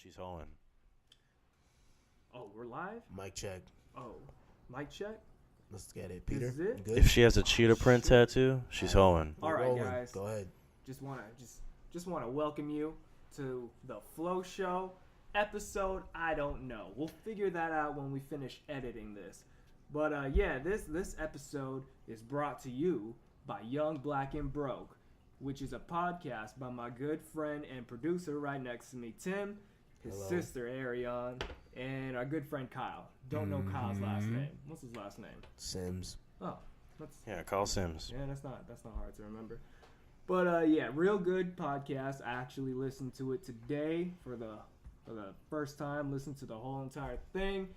She's hoeing. Oh, we're live? Mic check. Oh, mic check? Let's get it. This Peter, is it? you good? If she has a cheetah print tattoo, she's hoeing. We're All right, rolling. guys. Go ahead. Just wanna welcome you to the Flow Show episode. I don't know. We'll figure that out when we finish editing this. But this episode is brought to you by Young Black and Broke, which is a podcast by my good friend and producer right next to me, Tim, his Hello. sister Ariane, and our good friend Kyle. Don't know Kyle's last name. What's his last name? Sims. Oh, that's Yeah, Kyle Sims. yeah, that's not hard to remember. But real good podcast. I actually listened to it today for the first time. Listened to the whole entire thing,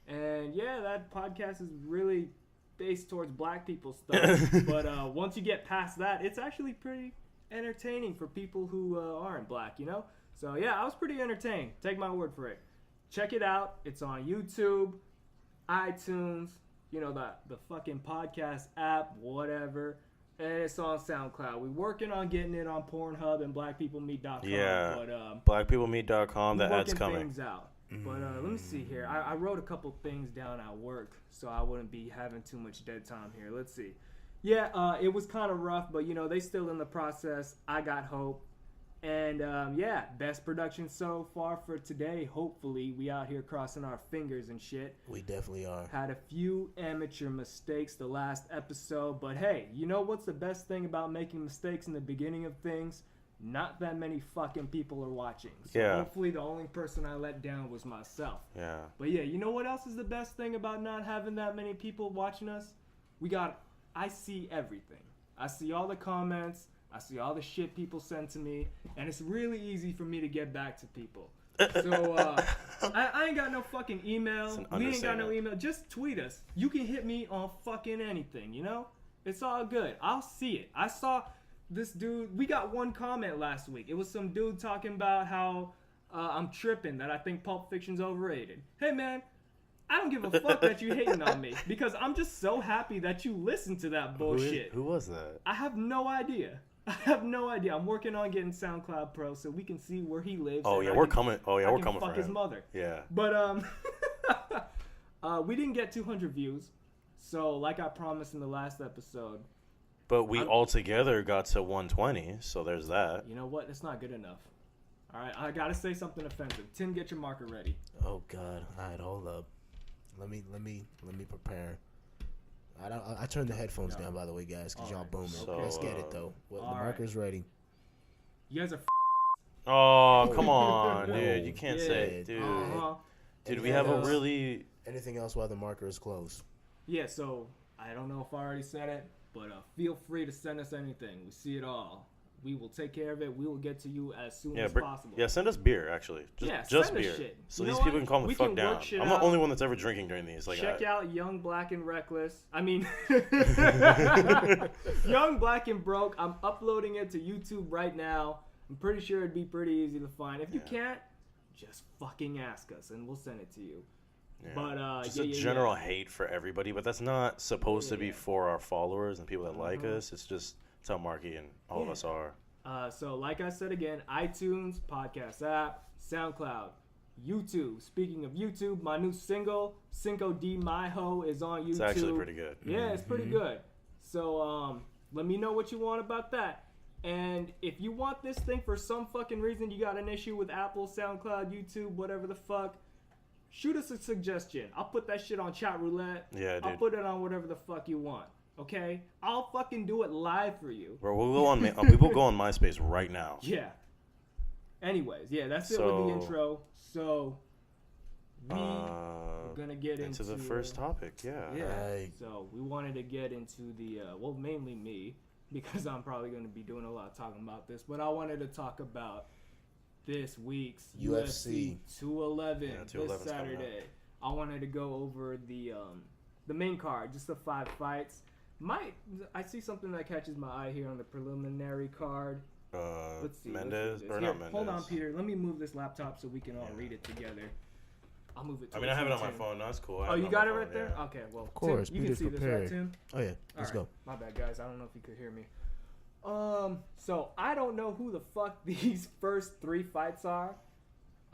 and yeah, that podcast is really based towards black people stuff. But once you get past that, it's actually pretty entertaining for people who aren't black, you know. So yeah, I was pretty entertained. Take my word for it. Check it out. It's on YouTube, iTunes, the fucking podcast app, whatever. And it's on SoundCloud. We're working on getting it on Pornhub and blackpeoplemeet.com. Yeah. But Blackpeoplemeet.com. That ad's working coming. things out. But let me see here. I wrote a couple things down at work, so I wouldn't be having too much dead time here. Let's see. Yeah, it was kind of rough, but they still in the process. I got hope. And best production so far for today. Hopefully, we out here crossing our fingers and shit. We definitely are. Had a few amateur mistakes the last episode, but hey, you know what's the best thing about making mistakes in the beginning of things? Not that many fucking people are watching. So Yeah. hopefully the only person I let down was myself. Yeah. But yeah, you know what else is the best thing about not having that many people watching us? I see everything. I see all the comments. I see all the shit people send to me, and it's really easy for me to get back to people. So I ain't got no fucking email. We ain't got no email. Just tweet us. You can hit me on fucking anything, It's all good. I'll see it. I saw this dude. We got one comment last week. It was some dude talking about how I'm tripping, that I think Pulp Fiction's overrated. Hey, man. I don't give a fuck that you hating on me, because I'm just so happy that you listened to that bullshit. Who was that? I have no idea. I'm working on getting SoundCloud Pro so we can see where he lives. Oh, and yeah, I we're can- coming. Oh, yeah, I we're can coming fuck for his him. mother. Yeah. But we didn't get 200 views. So like I promised in the last episode, But we all together got to 120, so there's that. you know what? It's not good enough. All right, I gotta say something offensive. Tim, get your marker ready. Oh God. All right, hold up. Let me prepare. I turned the headphones down, by the way, guys, because y'all Alright. booming. So, Let's get it though. Well, the alright. marker's ready. You guys are Oh, come on, Whoa. dude. You can't say, Yeah. dude. uh-huh. Dude, we Anything have a else? really... Anything else while the marker is closed? Yeah, so I don't know if I already said it, but feel free to send us anything. We see it all. We will take care of it. We will get to you as soon as possible. Yeah, send us beer, actually. Yeah, Just send us beer. shit. So You know these people what? can calm the We fuck can down. work shit I'm the out. only one that's ever drinking during these. Like, Check out Young Black and Reckless. I mean, Young Black and Broke. I'm uploading it to YouTube right now. I'm pretty sure it'd be pretty easy to find. If you can't, just fucking ask us and we'll send it to you. Yeah. But Just a general hate for everybody, but that's not supposed to be for our followers and people that like us. It's just it's how Marky and all of us are. So like I said again, iTunes, podcast app, SoundCloud, YouTube. Speaking of YouTube, my new single, Cinco de Mayo, is on YouTube. It's actually pretty good. Yeah, it's pretty good. So let me know what you want about that. And if you want this thing for some fucking reason, you got an issue with Apple, SoundCloud, YouTube, whatever the fuck, shoot us a suggestion. I'll put that shit on chat roulette. Yeah, dude. I'll put it on whatever the fuck you want. Okay? I'll fucking do it live for you. Bro, we'll go on. We will go on MySpace right now. Yeah. Anyways, yeah, that's it with the intro. So we're gonna get into the first topic. Yeah. Yeah. Right. So we wanted to get into the mainly me, because I'm probably gonna be doing a lot of talking about this, but I wanted to talk about this week's UFC 211 Yeah, this 211's coming Saturday. I wanted to go over the main card, just the 5 fights. I see something that catches my eye here on the preliminary card. Let's see. Mendez or Here, not Mendez? hold on, Peter. Let me move this laptop so we can all read it together. I'll move it. I mean, I have it on my Tim. phone. No, that's cool. Oh, you got it right there? Okay, well, Of course, Tim, you can Peter's see this, prepared. right, Tim? Oh yeah, let's All right. go. My bad, guys. I don't know if you could hear me. So I don't know who the fuck these first 3 fights are,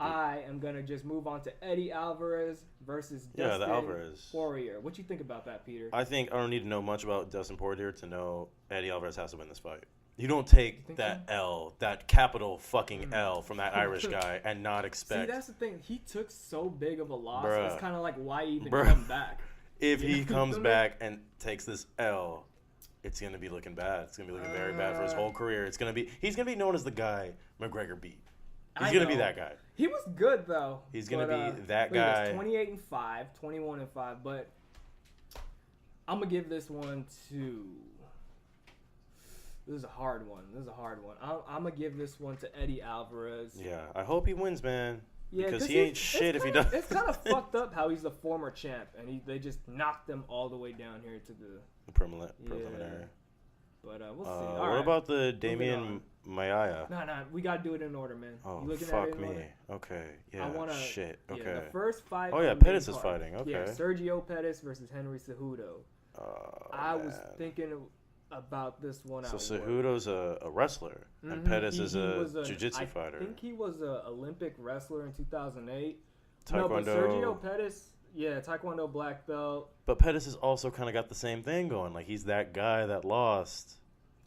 I am gonna just move on to Eddie Alvarez versus Dustin the Alvarez. Poirier. What you think about that, Peter? I think I don't need to know much about Dustin Poirier to know Eddie Alvarez has to win this fight. You don't take that L, that capital fucking L from that Irish guy and not expect. See, that's the thing. He took so big of a loss. Bruh. It's kind of like, why even come back? If he comes back and takes this L, it's gonna be looking bad. It's gonna be looking very bad for his whole career. He's gonna be known as the guy McGregor beat. He's gonna be that guy. He was good though. He's gonna be that guy. 28-5, 21-5, but I'm gonna give this one to. This is a hard one. I'm gonna give this one to Eddie Alvarez. Yeah, I hope he wins, man. Yeah, because he ain't shit if he does. It's kind of fucked up how he's the former champ and they just knocked them all the way down here to the preliminary. But we'll see. What about the Damian Maia? No, we gotta do it in order, man. Oh, you looking fuck at it in me. Order? Okay, yeah. Shit. Okay. Yeah, the first fight. Oh yeah, Pettis is fighting. Okay. Yeah, Sergio Pettis versus Henry Cejudo. I was thinking about this one. So Cejudo's a wrestler, and Pettis is a jiu-jitsu fighter. I think he was an Olympic wrestler in 2008. Taekwondo. No, but Sergio Pettis, Taekwondo black belt. But Pettis has also kind of got the same thing going. Like, he's that guy that lost.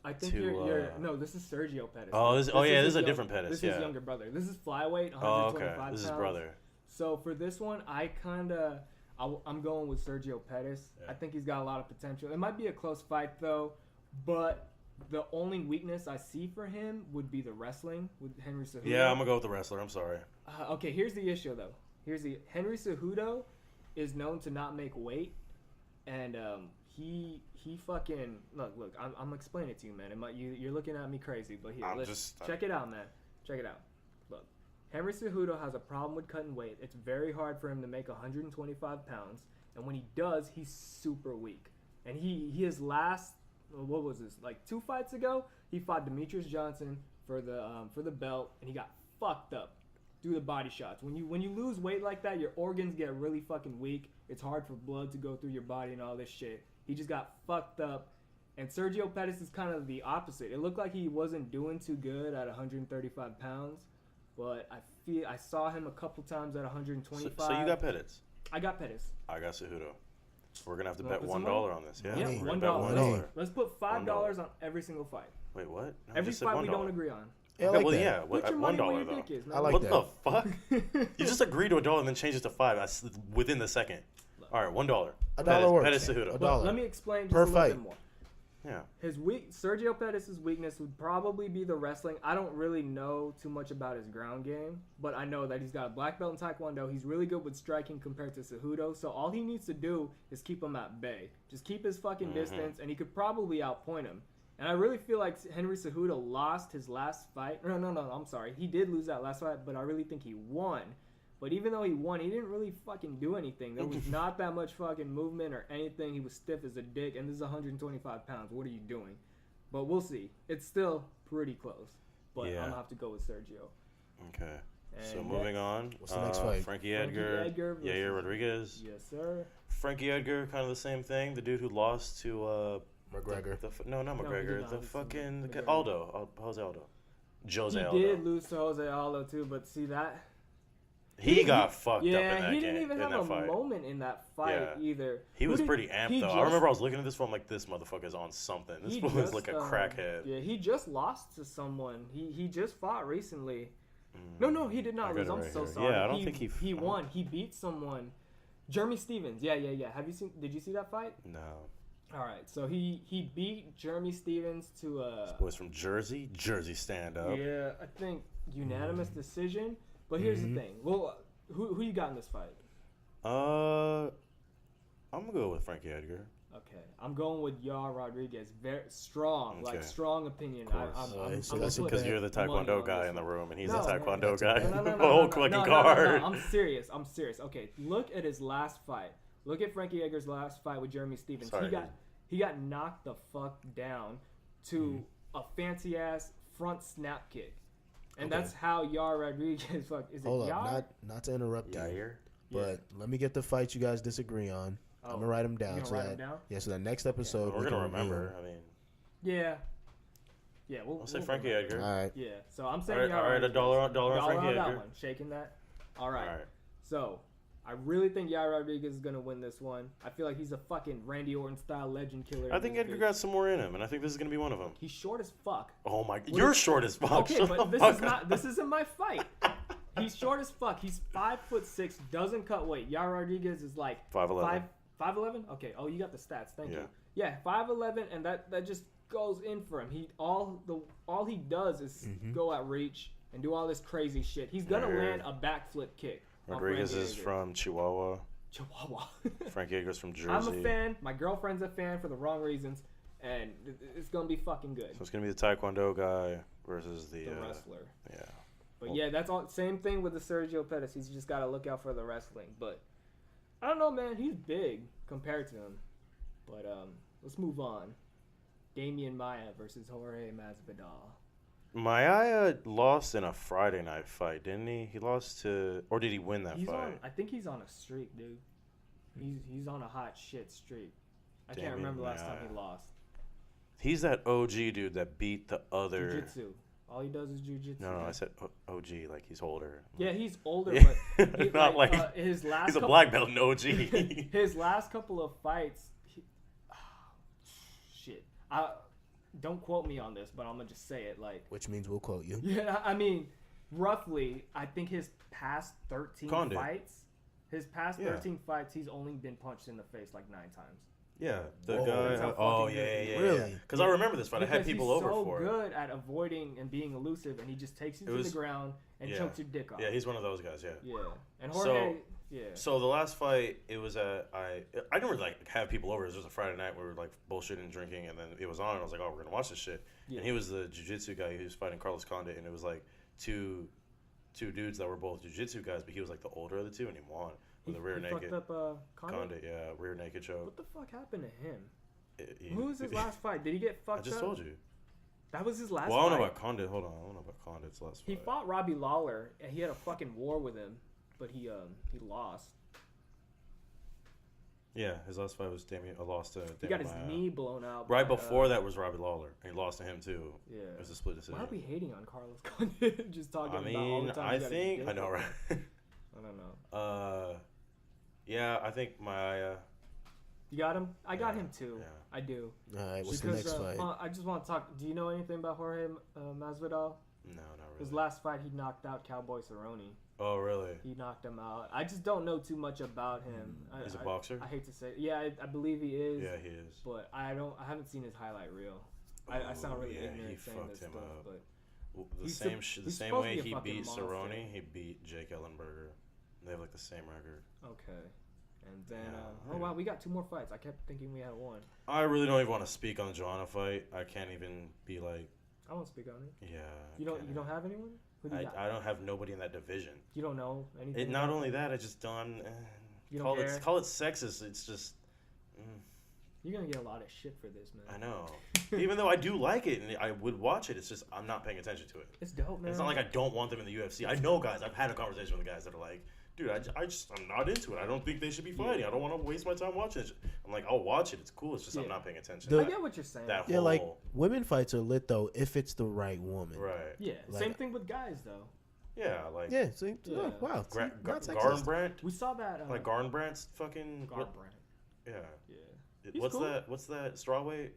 I think no, this is Sergio Pettis. Oh, this is a different Pettis. This is his younger brother. This is flyweight, 125 pounds. This is brother. So for this one, I'm going with Sergio Pettis. Yeah. I think he's got a lot of potential. It might be a close fight though, but the only weakness I see for him would be the wrestling with Henry Cejudo. Yeah, I'm gonna go with the wrestler. I'm sorry. Okay, here's the issue though. Henry Cejudo is known to not make weight, and he fucking look. I'm explaining it to you, man. You're looking at me crazy, but here, check it out, man. Check it out. Look, Henry Cejudo has a problem with cutting weight. It's very hard for him to make 125 pounds, and when he does, he's super weak. And his last, what was this? Like 2 fights ago, he fought Demetrius Johnson for the belt, and he got fucked up. Do the body shots. When you lose weight like that, your organs get really fucking weak. It's hard for blood to go through your body and all this shit. He just got fucked up. And Sergio Pettis is kind of the opposite. It looked like he wasn't doing too good at 135 pounds, but I saw him a couple times at 125. So you got Pettis? I got Pettis. I got Cejudo. We're gonna have to bet $1 on this. Yeah, $1. Let's put $5 on every single fight. Wait, what? No, every fight we don't agree on. Yeah, I like that. Yeah, put your money where your dick is, man. I like what that. What the fuck? You just agreed to $1 and then changed it to $5. That's within the second. All right, $1. $1 works. Pettis Cejudo. $1. Let me explain just per a little fight. bit more. Yeah. Sergio Pettis' weakness would probably be the wrestling. I don't really know too much about his ground game, but I know that he's got a black belt in Taekwondo. He's really good with striking compared to Cejudo, so all he needs to do is keep him at bay. Just keep his fucking distance, and he could probably outpoint him. And I really feel like Henry Cejudo lost his last fight. No, I'm sorry. He did lose that last fight, but I really think he won. But even though he won, he didn't really fucking do anything. There was not that much fucking movement or anything. He was stiff as a dick, and this is 125 pounds. What are you doing? But we'll see. It's still pretty close. But I'm going to have to go with Sergio. Okay. And so moving on. What's the next fight? Frankie Edgar Yair Rodriguez. Yes, sir. Frankie Edgar, kind of the same thing. The dude who lost to... McGregor. No, not McGregor. No, the fucking... Aldo. Jose Aldo. He did lose to Jose Aldo, too, but see that... He got fucked up in that game. Yeah, he didn't even have a fight. moment in that fight either. He was pretty amped, though. I remember I was looking at this one like, this motherfucker's on something. This was like a crackhead. Yeah, he just lost to someone. He just fought recently. No, he did not lose. I'm so sorry. Yeah, I don't think he won. He beat someone. Jeremy Stevens. Yeah. Did you see that fight? No. All right, so he beat Jeremy Stevens to This boy's from Jersey. Jersey stand up. Yeah, I think unanimous decision. But here's the thing. Well, who you got in this fight? I'm gonna go with Frankie Edgar. Okay, I'm going with Yair Rodriguez. Very strong, like strong opinion. Because you're the Taekwondo guy in the room, and he's a Taekwondo guy. No, fucking card. I'm serious. Okay, look at his last fight. Look at Frankie Edgar's last fight with Jeremy Stevens. He got knocked the fuck down to a fancy ass front snap kick. And that's how Yair Rodriguez is it Hold Yair? up, not to interrupt Yair? But let me get the fights you guys disagree on. I'm gonna write them down. You gonna write them down? Yeah, so that next episode we're gonna remember. I mean, yeah, we'll say Frankie Edgar. All right. Yeah, so I'm saying all right, $1 on Frankie on that Edgar. one. Shaking that. All right. So, I really think Yair Rodriguez is going to win this one. I feel like he's a fucking Randy Orton-style legend killer. I think Edgar got some more in him, and I think this is going to be one of them. He's short as fuck. Oh, my... You're short as fuck. Okay, but this isn't my fight. He's short as fuck. He's 5'6", doesn't cut weight. Yair Rodriguez is like 5'11". 5'11"? Okay. Oh, you got the stats. Thank you. Yeah, 5'11", and that just goes in for him. All he does is go at reach and do all this crazy shit. He's gonna land a backflip kick. Rodriguez is from Chihuahua. Frankie Edgar's from Jersey. I'm a fan. My girlfriend's a fan for the wrong reasons, and it's gonna be fucking good. So it's gonna be the Taekwondo guy versus the wrestler. Yeah. But yeah, that's all. Same thing with the Sergio Pettis. He's just gotta look out for the wrestling. But I don't know, man. He's big compared to him. But let's move on. Damian Maia versus Jorge Masvidal. Maia lost in a Friday night fight, didn't he? He lost to, or did he win that fight? I think he's on a streak, dude. He's on a hot shit streak. I can't remember the last time he lost. He's that OG dude that beat the other. Jiu-jitsu. All he does is jiu-jitsu. No, I said OG, like he's older. Yeah, he's older, but not like his last. He's a black belt in OG. His last couple of fights. Shit. Don't quote me on this, but I'm gonna just say it like. Which means we'll quote you. Yeah, I mean, roughly, I think his past 13 fights, he's only been punched in the face like 9 times. Yeah, the guy. Oh yeah. Really? Because I remember this fight. I had people over for it. He's so good at avoiding and being elusive, and he just takes you to the ground and chokes your dick off. Yeah, he's one of those guys. Yeah. Yeah, and Jorge. So the last fight, it was I didn't really like have people over. It was just a Friday night. We were like bullshitting and drinking, and then it was on. And I was like, oh, we're gonna watch this shit. Yeah. And he was the jiu-jitsu guy who was fighting Carlos Condit, and it was like two dudes that were both jiu-jitsu guys, but he was like the older of the two, and he won with a rear naked. Fucked up Condit, yeah, rear naked choke. What the fuck happened to him? Who was his last fight? Did he get fucked up? I just told you. That was his last fight? Well, I don't know about Condit. Hold on. I don't know about Condit's last fight. He fought Robbie Lawler, and he had a fucking war with him, but he lost. Yeah, his last fight was lost to Damian He got his Maia. knee blown out. Right before that was Robbie Lawler, and he lost to him too. Yeah, it was a split decision. Why are we hating on Carlos Condit? Just talking about all the time. I know, right? I don't know. Yeah, I think Maia. You got him? I got him too. Yeah. I do. All right, what's the next fight? I just want to talk. Do you know anything about Jorge Masvidal? No, not really. His last fight, he knocked out Cowboy Cerrone. Oh, really? He knocked him out. I just don't know too much about him. He's a boxer? I hate to say it. Yeah, I believe he is. Yeah, he is. But I haven't seen his highlight reel. I sound really ignorant saying this stuff, but the same way he beat Cerrone, he beat Jake Ellenberger. They have like the same record. Okay. And then, wow, we got 2 more fights. I kept thinking we had 1. I really don't even want to speak on the Joanna fight. I can't even be like. I won't speak on it. Yeah. You don't have anyone? I don't have nobody in that division. You don't know anything? Not only that, I just don't. Call it sexist. It's just. You're gonna get a lot of shit for this, man. I know. Even though I do like it and I would watch it, it's just I'm not paying attention to it. It's dope, man. It's not like I don't want them in the UFC. I know guys. I've had a conversation with the guys that are like, dude, I'm not into it. I don't think they should be fighting. I don't want to waste my time watching it. I'm like, I'll watch it. It's cool. It's just I'm not paying attention. I get what you're saying. Like women fights are lit though if it's the right woman. Right. Yeah. Like, same thing with guys though. Yeah, like See, oh, wow. Garbrandt. We saw that. Like Garnbrandt's fucking. Garbrandt. Yeah. He's what's cool. that? What's that strawweight?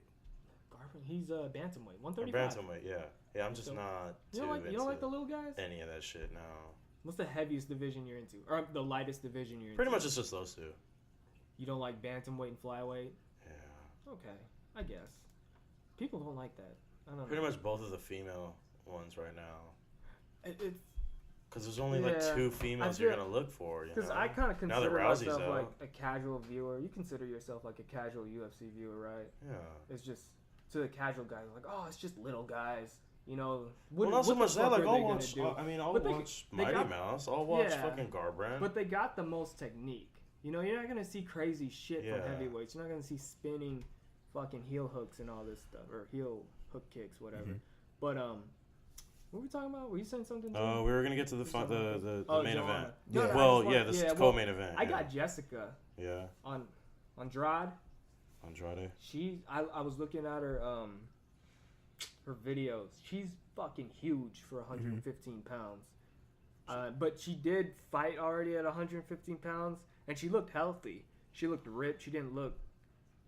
Garbrandt. He's bantamweight, 135. Bantamweight. Yeah. I'm just not. You don't like the little guys? Any of that shit? No. What's the heaviest division you're into, or the lightest division you're into? Pretty much, it's just those 2. You don't like bantamweight and flyweight? Yeah. Okay, I guess. People don't like that. I don't know. Pretty much both of the female ones right now. It's because there's only like 2 females you're gonna look for. Because I kind of consider myself like a casual viewer. You consider yourself like a casual UFC viewer, right? Yeah. It's just to the casual guys, like, oh, it's just little guys. You know, well, not so much that. Like, I'll watch. I'll watch Mighty Mouse. I'll watch fucking Garbrandt. But they got the most technique. You know, you're not gonna see crazy shit from heavyweights. You're not gonna see spinning, fucking heel hooks and all this stuff, or heel hook kicks, whatever. Mm-hmm. But what were we talking about? Were you saying something? We were gonna get to the main event. Yeah. This is co-main event. I got Jessica. Yeah. On Andrade. I was looking at her her videos. She's fucking huge for 115 pounds. But she did fight already at 115 pounds, and she looked healthy. She looked ripped. She didn't look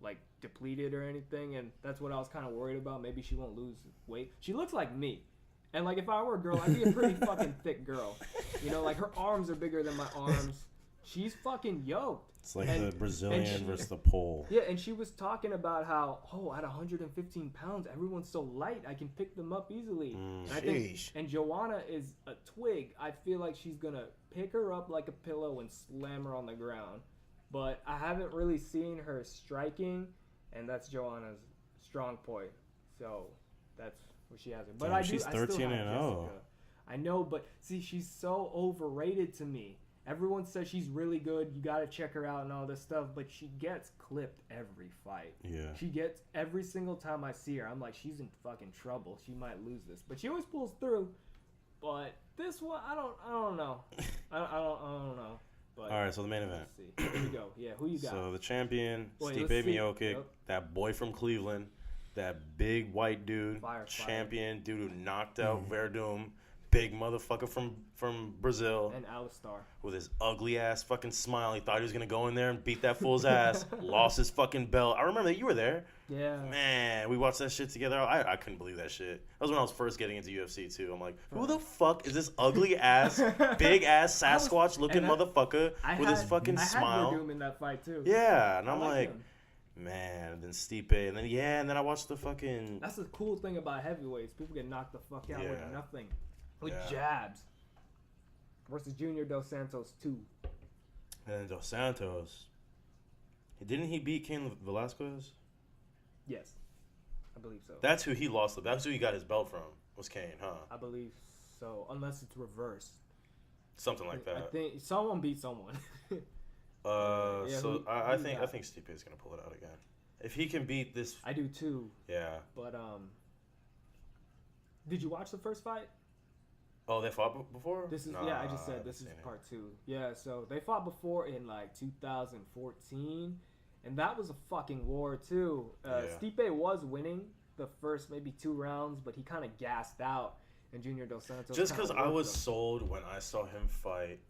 like depleted or anything, and that's what I was kind of worried about. Maybe she won't lose weight. She looks like me, and like if I were a girl, I'd be a pretty fucking thick girl. You know, like her arms are bigger than my arms. She's fucking yoked. It's like the Brazilian versus the pole. Yeah, and she was talking about how, at 115 pounds, everyone's so light, I can pick them up easily. And I think, and Joanna is a twig. I feel like she's going to pick her up like a pillow and slam her on the ground. But I haven't really seen her striking, and that's Joanna's strong point. So that's where she has it. But she's 13-0. I know, but see, she's so overrated to me. Everyone says she's really good. You got to check her out and all this stuff. But she gets clipped every fight. Yeah. She gets every single time I see her. I'm like, she's in fucking trouble. She might lose this. But she always pulls through. But this one, I don't know. I don't know. But all right, so the main event. Let's see. Here we go. Yeah, who you got? So the champion, Stipe Miocic, that boy from Cleveland, that big white dude, champion, dude who knocked out Verdum. Big motherfucker from Brazil. And Alistar. With his ugly ass fucking smile. He thought he was going to go in there and beat that fool's ass. Lost his fucking belt. I remember that you were there. Yeah. Man, we watched that shit together. I couldn't believe that shit. That was when I was first getting into UFC too. I'm like, who the fuck is this ugly ass, big ass Sasquatch looking motherfucker with his fucking smile? I had Verdum in that fight too. Yeah, and I'm like man, and then Stipe, and then I watched the fucking... That's the cool thing about heavyweights. People get knocked the fuck out with nothing. With jabs. Versus Junior Dos Santos 2. And Dos Santos. Didn't he beat Cain Velasquez? Yes. I believe so. That's who he lost. That's who he got his belt from, was Cain, huh? I believe so. Unless it's reversed. Something like that. I think someone beat someone. I think Stipe is going to pull it out again. If he can beat this... I do too. Yeah. But, did you watch the first fight? Oh, they fought before? I just said this is part 2. Yeah, so they fought before in like 2014, and that was a fucking war too. Stipe was winning the first maybe 2 rounds, but he kind of gassed out, and Junior Dos Santos. Just because I was sold when I saw him fight.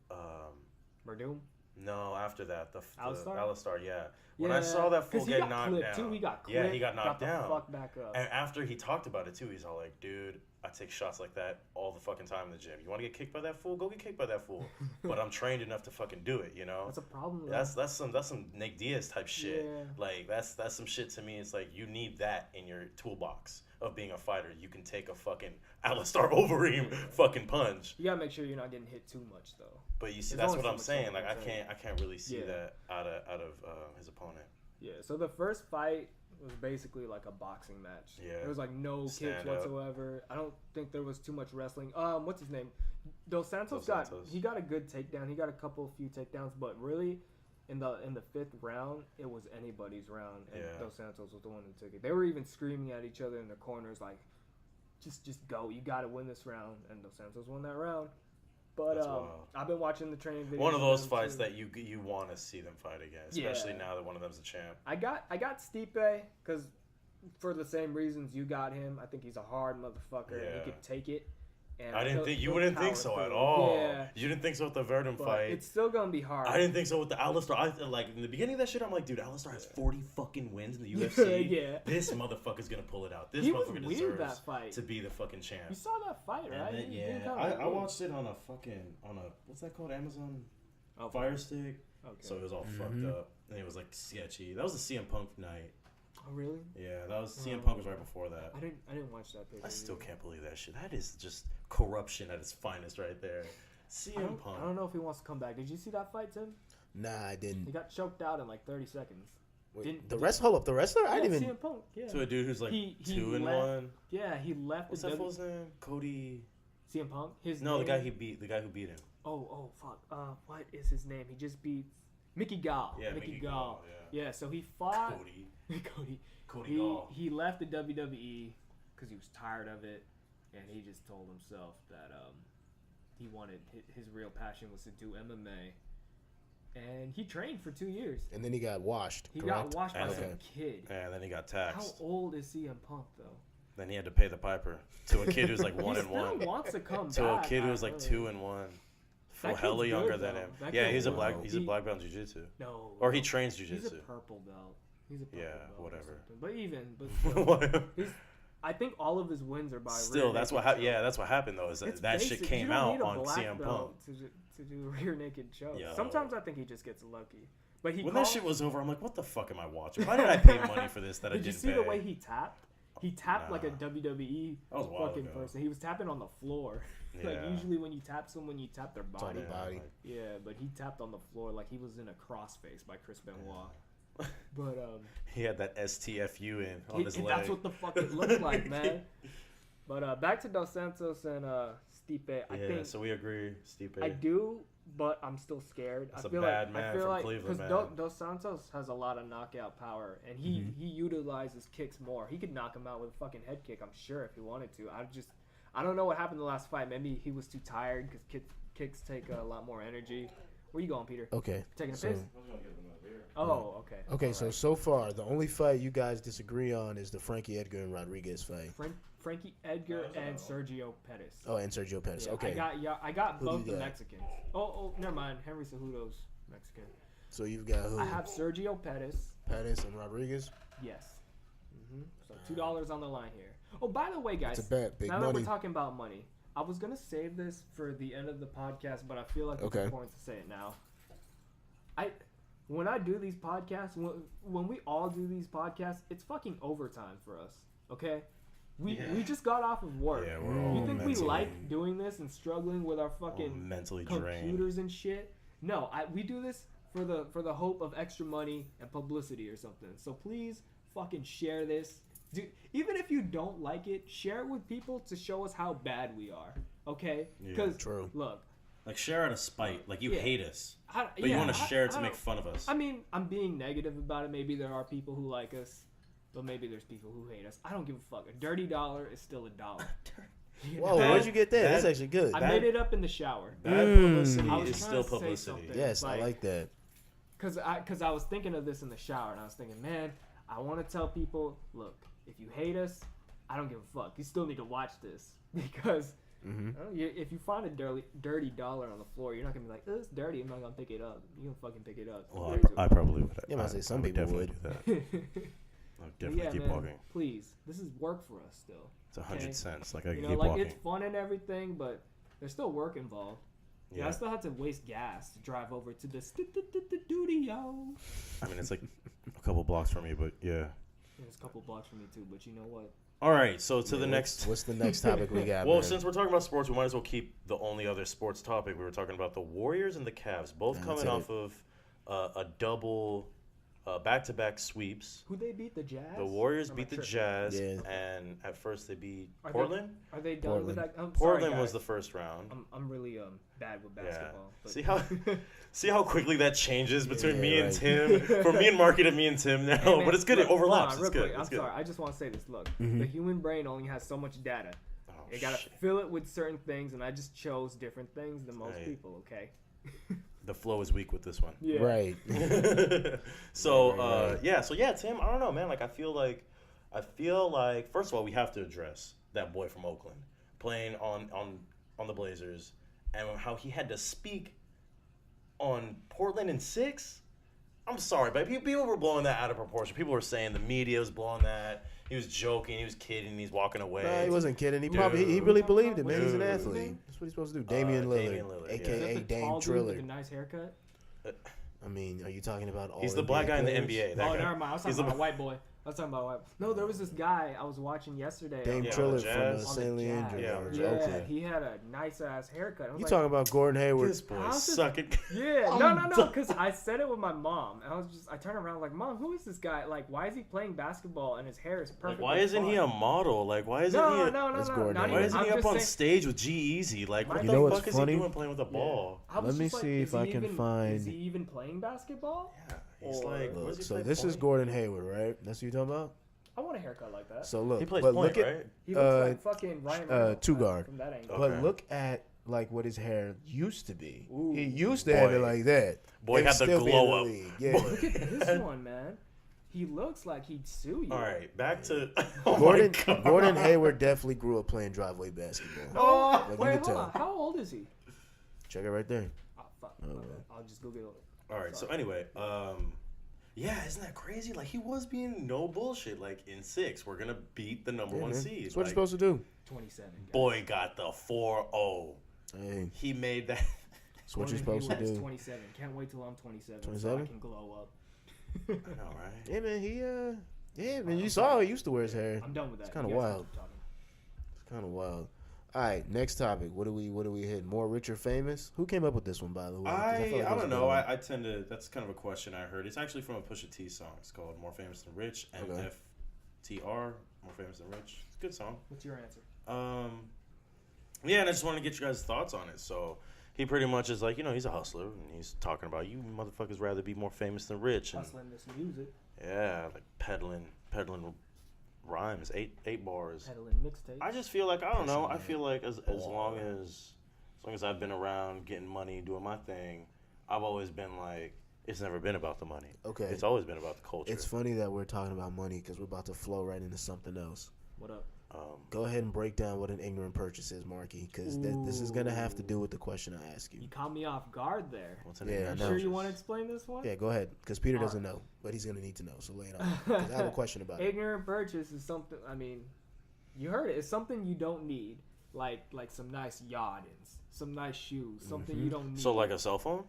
Verdum? No, after that, the Alistar, yeah. When I saw that fool get knocked down, too. He got clipped. Yeah, he got knocked down. The fuck back up. And after he talked about it too, he's all like, "Dude, I take shots like that all the fucking time in the gym. You want to get kicked by that fool? Go get kicked by that fool. But I'm trained enough to fucking do it. You know." That's a problem. That's some Nick Diaz type shit. Yeah. Like that's some shit to me. It's like you need that in your toolbox of being a fighter. You can take a fucking Alistar Overeem fucking punch. You gotta make sure you're not getting hit too much though. But you see, that's what I'm saying. Like I can't really see that out of his opponent. Yeah. So the first fight was basically like a boxing match. Yeah. There was like no kicks whatsoever. I don't think there was too much wrestling. What's his name? Dos Santos got a good takedown. He got a few takedowns, but really in the 5th round, it was anybody's round, and Dos Santos was the one who took it. They were even screaming at each other in the corners like, just go. You got to win this round, and Dos Santos won that round. But I've been watching the training videos. One of those fights that you want to see them fight again, especially now that one of them's a champ. I got Stipe because for the same reasons you got him. I think he's a hard motherfucker. And he could take it. And I didn't think you wouldn't think so at all. Yeah. You didn't think so with the Verdum fight. It's still gonna be hard. I didn't think so with the Alistar. Like in the beginning of that shit, I'm like, dude, Alistar has 40 fucking wins in the UFC. Yeah. This motherfucker's gonna pull it out. This motherfucker deserves that fight. To be the fucking champ. You saw that fight, right? Then, I watched it on a what's that called? Amazon Fire Stick. Okay. So it was all fucked up, and it was like sketchy. That was the CM Punk night. Oh really? Yeah, that was CM Punk was right before that. I didn't watch that picture. I still can't believe that shit. That is just corruption at its finest right there. CM Punk. I don't know if he wants to come back. Did you see that fight, Tim? Nah, I didn't. He got choked out in like 30 seconds. Hold up, the wrestler? I didn't even. CM Punk, yeah. To a dude who's like he 2-1. Yeah, he left. What's that fool's name? Cody. CM Punk. The guy who beat him. Oh fuck. What is his name? He just beat Mickey Gall. Yeah, Mickey Gall. Yeah. So he fought Cody Gall. He left the WWE because he was tired of it, and he just told himself that he wanted his real passion was to do MMA, and he trained for 2 years. And then he got washed. He got washed by some kid. Yeah, and then he got taxed. How old is CM Punk though? Then he had to pay the piper to a kid who's like 1-1. He still wants to come to back. A kid who was like 2-1. hella kid's younger good, than though. him. That Yeah, kid- he's a He- black belt in jiu-jitsu. No. Or he trains He's jiu-jitsu. a purple belt. He's a purple Yeah, belt or whatever. something. But still, Whatever. I think all of his wins are by Still, rear that's naked what choke. that's what happened though. Is It's that shit basic. came You don't need out a on black CM Punk. belt to do rear naked choke. Yo. Sometimes I think he just gets lucky. But he When called, that shit was over, I'm like, what the fuck am I watching? Why did I pay money for this that I Did you didn't see pay? the way he tapped? He tapped like a Nah. WWE That was a while fucking ago. person. He was tapping on the floor. Like Yeah. usually when you tap someone, you tap their It's on body. the body. Yeah, but he tapped on the floor like he was in a crossface by Chris Benoit. But He had that STFU in on his leg. that's what the fuck it looked like, man. But back to Dos Santos and Stipe. I Yeah, think so we agree, Stipe. I do, but I'm still scared. That's I a feel bad like man I feel from like Cleveland, because man. Dos Santos has a lot of knockout power, and he utilizes kicks more. He could knock him out with a fucking head kick, I'm sure, if he wanted to. I don't know what happened in the last fight. Maybe he was too tired because kicks take a lot more energy. Where you going, Peter? Okay. Taking a so- piss? Oh, okay. Okay, All so far the only fight you guys disagree on is the Frankie Edgar and Rodriguez fight. Frankie Edgar and Sergio Pettis. Oh, and Sergio Pettis. Yeah, Okay. I got Who do both you the got? Mexicans. Oh, never mind. Henry Cejudo's Mexican. So you've got who? I have Sergio Pettis. Pettis and Rodriguez. Yes. So $2 on the line here. Oh, by the way, guys. It's a bet. Big now that money. we're talking about money, I was gonna save this for the end of the podcast, but I feel like it's Okay. important to say it now. When I do these podcasts, when we all do these podcasts, it's fucking overtime for us. Okay. We just got off of work. Yeah, we're all You think we mentally- like doing this and struggling with our fucking mentally drained. computers and shit? No, we do this for the hope of extra money and publicity or something. So please fucking share this. Dude, even if you don't like it, share it with people to show us how bad we are. Okay? Because true. look, Like, share out of spite. Like, you Yeah. hate us. but But you want to share it to make fun of us. I mean, I'm being negative about it. Maybe there are people who like us, but maybe there's people who hate us. I don't give a fuck. A dirty dollar is still a dollar. You Whoa, know? where'd you get that? That's that- actually good. I made it up in the shower. Bad Mm. publicity I was is trying still to say publicity. something. Yes, I Like- like that. Cause I was thinking of this in the shower, and I was thinking, man, I want to tell people, look, if you hate us, I don't give a fuck. You still need to watch this because if you find a dirty dollar on the floor, you're not gonna be like, oh, it's dirty. I'm not gonna pick it up. You gonna fucking pick it up. Well, I probably would. Yeah, I say some would people definitely would. do that. I'll definitely keep man, walking. Please, this is work for us still. It's 100 okay. cents. Like, I You can know, keep like walking. it's fun and everything, but there's still work involved. Yeah, I still have to waste gas to drive over to the studio. I mean, it's like a couple blocks from me, but yeah. There's a couple blocks from me too, but you know what? All right, so to the Yeah, next. What's the next topic we got? Well, man? since we're talking about sports, we might as well keep the only other sports topic. We were talking about the Warriors and the Cavs, both That's coming it. off of a double back-to-back sweeps. Who they beat? The Jazz. The Warriors Or am I beat the tripping? Jazz, Yeah. and at first they beat Are they- Portland. Are they done with Portland. that? I'm Portland sorry, was guys. the first round. I'm really bad with basketball. Yeah. But See how quickly that changes between me and right. Tim, from me and Marky to me and Tim now. Hey, man, but it's good. look, It overlaps. hold on, It's real good. quick. It's I'm good. sorry. I just want to say this. Look, Mm-hmm. the human brain only has so much data. Oh, You gotta shit. fill it with certain things, and I just chose different things than most Hey. people. Okay. The flow is weak with this one. Yeah. Right. So Right. yeah, Tim, I don't know, man. Like I feel like first of all we have to address that boy from Oakland playing on the Blazers and how he had to speak on Portland in 6. I'm sorry, but people were blowing that out of proportion. People were saying the media was blowing that. He was joking, he was kidding, he's walking away. Nah, he wasn't kidding. He Dude. probably he really believed it, man. He's an Dude. athlete. That's what he's supposed to do. Damian Lillard, Damian Lillard, yeah. Is aka that the Dame tall dude with Triller. the nice haircut? I mean, are you talking about all? He's the NBA black guy in the players? NBA. That Oh, guy. never mind. I was He's talking the about a white boy. I was talking about a white. No, there was this guy I was watching yesterday. Dame Yeah, Triller on the Jazz. from On the St. Jazz. Leandro. Yeah, on the Yeah, Okay. he had a nice ass haircut. I was You like, talking about Gordon Hayward? This boy How's this- sucking. Yeah, I'm no, done. because I said it with my mom, and I turned around like, Mom, who is this guy? Like, why is he playing basketball and his hair is perfect? Like, why isn't he a model? Like, why isn't he? No, That's not Gordon even. Why isn't I'm he up just on saying- stage with G-Eazy? Like, what You the know what's fuck is funny? he doing playing with a ball? I was Let me just like, see is if I he can even- find- Is he even playing basketball? Yeah, he's Or- like, what Look, does he so play, this is point? Gordon Hayward, right? That's what you're talking about. I want a haircut like that. So look, He plays but point, look at, right? He looks like fucking Ryan Reynolds two from- guard. from that angle. but Okay. look at like what his hair used to be. Ooh. He used to have it Boy. like that. Boy And had the still be in glow up. league. Yeah. Look at this one, man. He looks like he'd sue you. All right, back to oh Gordon my God. Gordon Hayward definitely grew up playing driveway basketball. Oh, Like, you wait, can hold tell. on. How old is he? Check it right there. Oh, fuck. Oh, I'll just go get it. All right. So anyway, yeah, isn't that crazy? Like he was being no bullshit. Like in 6, we're gonna beat the number 1 man. seed. That's what like, you're supposed to do. 27. Guys. Boy got the 4-0. Hey, He made that. that's what you're supposed to do. 27. Can't wait till I'm 27. 27? So I can glow up. I know, right? Yeah, man. Yeah, man. You saw he used to wear his hair. I'm done with that. It's kind of You guys wild. keep talking. It's kind of wild. All right, next topic. What do we hit? More rich or famous? Who came up with this one, by the way? 'Cause I feel like it was don't a know. good one. I tend to. That's kind of a question I heard. It's actually from a Pusha T song. It's called "More Famous Than Rich." MFTR. More Famous Than Rich. It's a good song. What's your answer? Yeah, and I just wanted to get you guys' thoughts on it. So he pretty much is like, he's a hustler, and he's talking about you motherfuckers rather be more famous than rich. And, Hustling this music. yeah, like peddling rhymes, eight bars. Peddling mixtapes. I just feel like I don't know. I man. feel like as long as I've been around getting money, doing my thing, I've always been like, it's never been about the money. Okay. It's always been about the culture. It's funny that we're talking about money because we're about to flow right into something else. What up? Go ahead and break down what an ignorant purchase is, Marky, because this is gonna have to do with the question I ask you. You caught me off guard there. What's an Yeah, ignorant I know. Sure purchase? you want to explain this one? Yeah, go ahead, because Peter doesn't Alright. know, but he's gonna need to know. So lay it on, because I have a question about it. Ignorant purchase is something. I mean, you heard it. It's something you don't need, like some nice yardins, some nice shoes, something you don't need. So like a cell phone?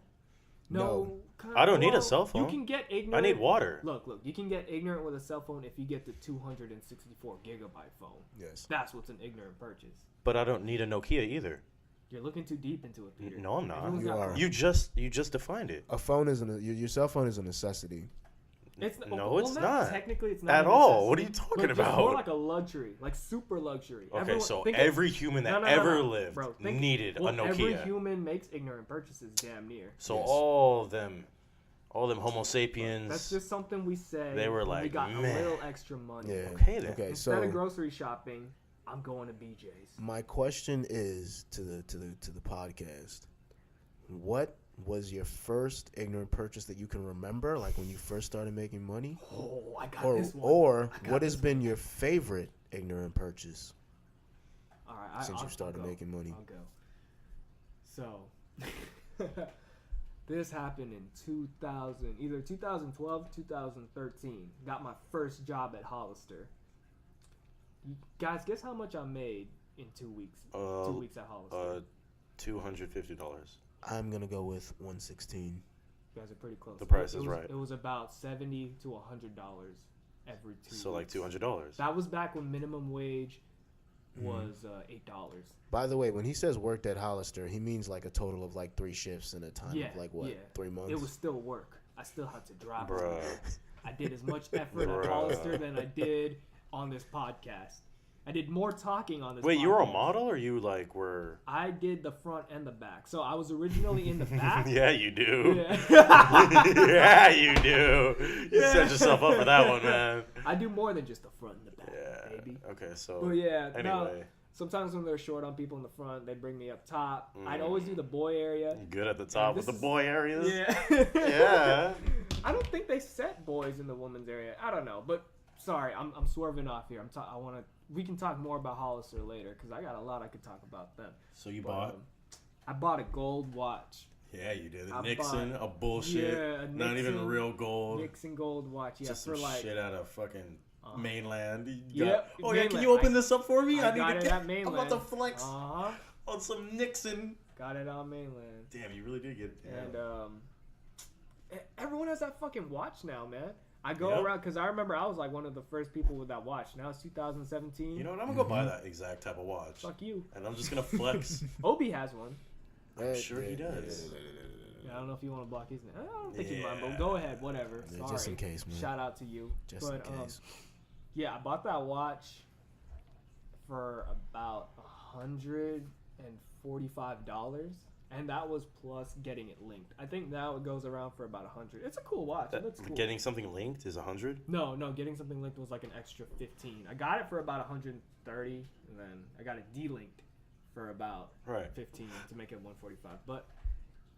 no. I don't need a cell phone. You can get ignorant. I need water. Look. You can get ignorant with a cell phone if you get the 264 gigabyte phone. Yes. That's what's an ignorant purchase. But I don't need a Nokia either. You're looking too deep into it, Peter. No, I'm not. Everyone's You got are. phones. You just defined it. A phone isn't your cell phone is a necessity. It's No, it's not. Technically, it's not At a all. What are necessity, you talking but just more about? like a luxury, like super luxury. Okay, Everyone- so think every human that No, ever lived Bro, needed a Nokia. Every human makes ignorant purchases, damn near. So Yes. all them Homo sapiens. That's just something we say. They were when we like, got man. a little extra money. Yeah. Okay, then. Okay. Instead So of grocery shopping, I'm going to BJ's. my question is to the podcast: what was your first ignorant purchase that you can remember, like when you first started making money? Oh, I got Or this one. or I got what has this been your favorite ignorant purchase All right, since you started I'll go. making money? I'll go. So, this happened in 2000, either 2012, 2013. Got my first job at Hollister. You guys, guess how much I made in 2 weeks? 2 weeks at Hollister. $250. I'm gonna go with 116. You guys are pretty close. The price It is was- right. It was about $70 to $100 every 2 weeks. So like $200. That was back when minimum wage Mm-hmm. was $8. By the way, when he says worked at Hollister, he means like a total of like 3 shifts in a time Yeah, of like what, yeah. 3 months? It was still work. I still had to drive. Bruh. I did as much effort at Bruh. Hollister than I did on this podcast. I did more talking on this Wait, podcast. you were a model or you like were... I did the front and the back. So I was originally in the back. Yeah, you do. Yeah. Yeah, you do. You Yeah. set yourself up for that one, man. I do more than just the front and the back, Yeah. baby. Okay, so... But yeah, Anyway. no, sometimes when they're short on people in the front, they bring me up top. I'd always do the boy area. Good at the top with this the is- boy areas. Yeah. Yeah. I don't think they set boys in the women's area. I don't know, but sorry, I'm swerving off here. We can talk more about Hollister later because I got a lot I could talk about them. So you But, bought... I bought a gold watch. Yeah, you did. I The Nixon, bought- a bullshit. Yeah, a Not even Nixon- real gold. Nixon gold watch. Yeah, Just for some like shit out of fucking mainland. You Yep, got- oh yeah, can mainland. you open this up for me? I need got to it get. at I'm mainland. about to flex Uh-huh. on some Nixon. Got it on mainland. Damn, you really did get it. And everyone has that fucking watch now, man. I go Yep. around because I remember I was like one of the first people with that watch. Now it's 2017. You know what? I'm gonna go buy that exact type of watch, Fuck you. and I'm just gonna flex. Obi has one. I'm sure he does. Yeah, I don't know if you want to block his name. I don't think you mind, Yeah. but go ahead, whatever. Yeah, Sorry. just in case, man. Shout out to you. Just in case. Yeah, I bought that watch for about $145, and that was plus getting it linked. I think now it goes around for about $100. It's a cool watch. It looks cool. Getting something linked is 100. No, getting something linked was like an extra 15. I got it for about 130, and then I got it delinked for about Right. 15 to make it 145. But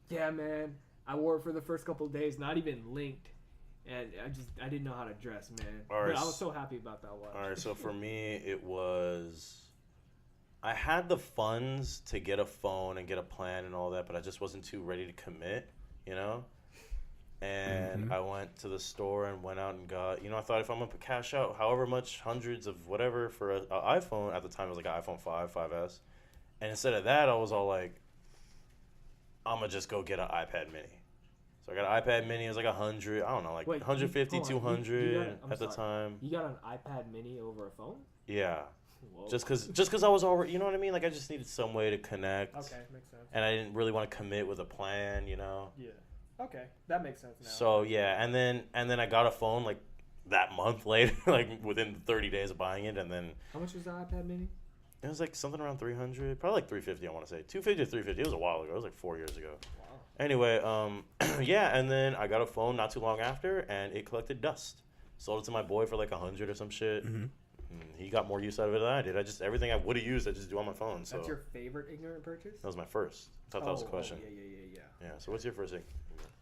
yeah, man, I wore it for the first couple of days, not even linked, and I didn't know how to dress, man. All right. But I was so happy about that watch. All right, so for me, it was I had the funds to get a phone and get a plan and all that, but I just wasn't too ready to commit, you know? And I went to the store and went out and got, I thought if I'm going to cash out however much, hundreds of whatever for an iPhone, at the time it was like an iPhone 5, 5S. And instead of that, I was all like, I'm going to just go get an iPad mini. So I got an iPad mini, it was like 100, I don't know, like 150, 200 at the time. You got an iPad mini over a phone? Yeah. Whoa. Just cause I was already, you know what I mean? Like I just needed some way to connect. Okay, makes sense. And I didn't really want to commit with a plan, Yeah. Okay, that makes sense now. So yeah, and then I got a phone like that month later, like within 30 days of buying it, and then. How much was the iPad mini? It was like something around 300, probably like 350. I want to say 250 to 350. It was a while ago. It was like 4 years ago. Wow. Anyway, yeah, and then I got a phone not too long after, and it collected dust. Sold it to my boy for like 100 or some shit. He got more use out of it than I did. Everything I would have used, I just do on my phone. So that's your favorite ignorant purchase? That was my first. I thought that was a question. Yeah. Yeah. So what's your first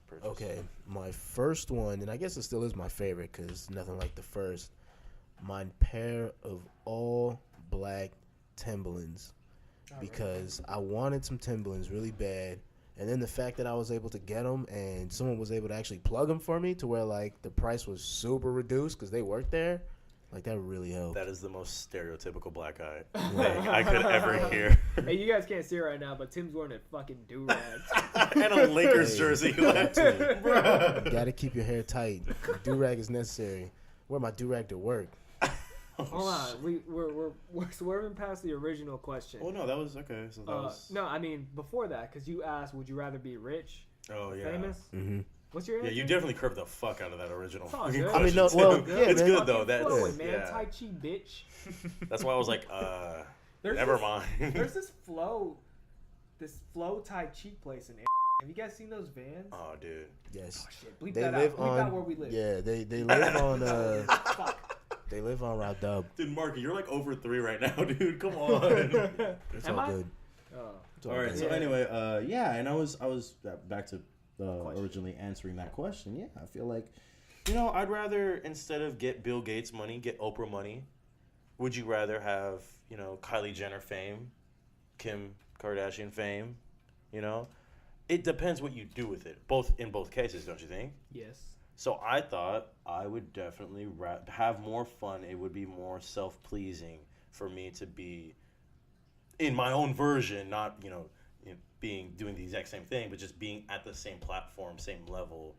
purchase? Okay, my first one, and I guess it still is my favorite because nothing like the first. My pair of all black Timberlands, because I wanted some Timberlands really bad, and then the fact that I was able to get them and someone was able to actually plug them for me to where like the price was super reduced because they worked there. Like, that really helped. That is the most stereotypical black guy thing I could ever hear. Hey, you guys can't see it right now, but Tim's wearing a fucking do-rag. And a Lakers jersey. You gotta keep your hair tight. Do-rag is necessary. Wear my do-rag to work. Hold on. We're swerving past the original question. Oh, no, that was okay. So that was... No, I mean, before that, because you asked, would you rather be rich or famous? Mm-hmm. What's your answer? Yeah, you definitely curved the fuck out of that original fucking good. question. I mean, no, well, too. yeah, it's man. good though. That's flowing, man. yeah. Tai Chi, bitch. That's why I was like, never mind. There's this flow Tai Chi place in. Have you guys seen those vans? Oh, dude. Yes. Oh shit! Bleep They that live out. Bleep on. out where we live. Yeah, they live on. Fuck. They live on Route Dub. Dude, Marky, you're like over 3 right now, dude. Come on. It's Am all I? good. Oh. It's All right. good. So anyway, yeah, and I was back to originally answering that question. Yeah, I feel like I'd rather, instead of get Bill Gates money, get Oprah money. Would you rather have, Kylie Jenner fame, Kim Kardashian fame? It depends what you do with it. In both cases, don't you think? Yes. So I thought I would definitely have more fun. It would be more self-pleasing for me to be in my own version, not doing the exact same thing, but just being at the same platform, same level,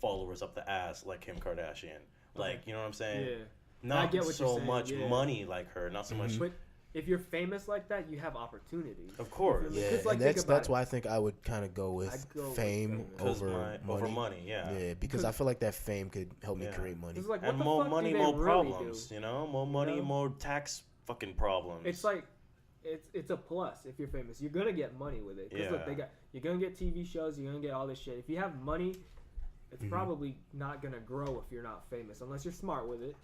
followers up the ass like Kim Kardashian. Like, you know what I'm saying? Yeah. Not I get what so you're saying, much yeah. money like her, not so much. But if you're famous like that, you have opportunities. Of course. Yeah, 'Cause, like, and think that's about it. why I think I would kind of go with I'd go with fame famous. over money. Yeah. Yeah, because I feel like that fame could help me Yeah. create money. It's like, what And the more fuck money, do they more really problems. do? More money, more tax fucking problems. It's like, it's a plus if you're famous. You're gonna get money with it. 'Cause look, Yeah. you're gonna get TV shows. You're gonna get all this shit. If you have money, it's probably not gonna grow if you're not famous, unless you're smart with it,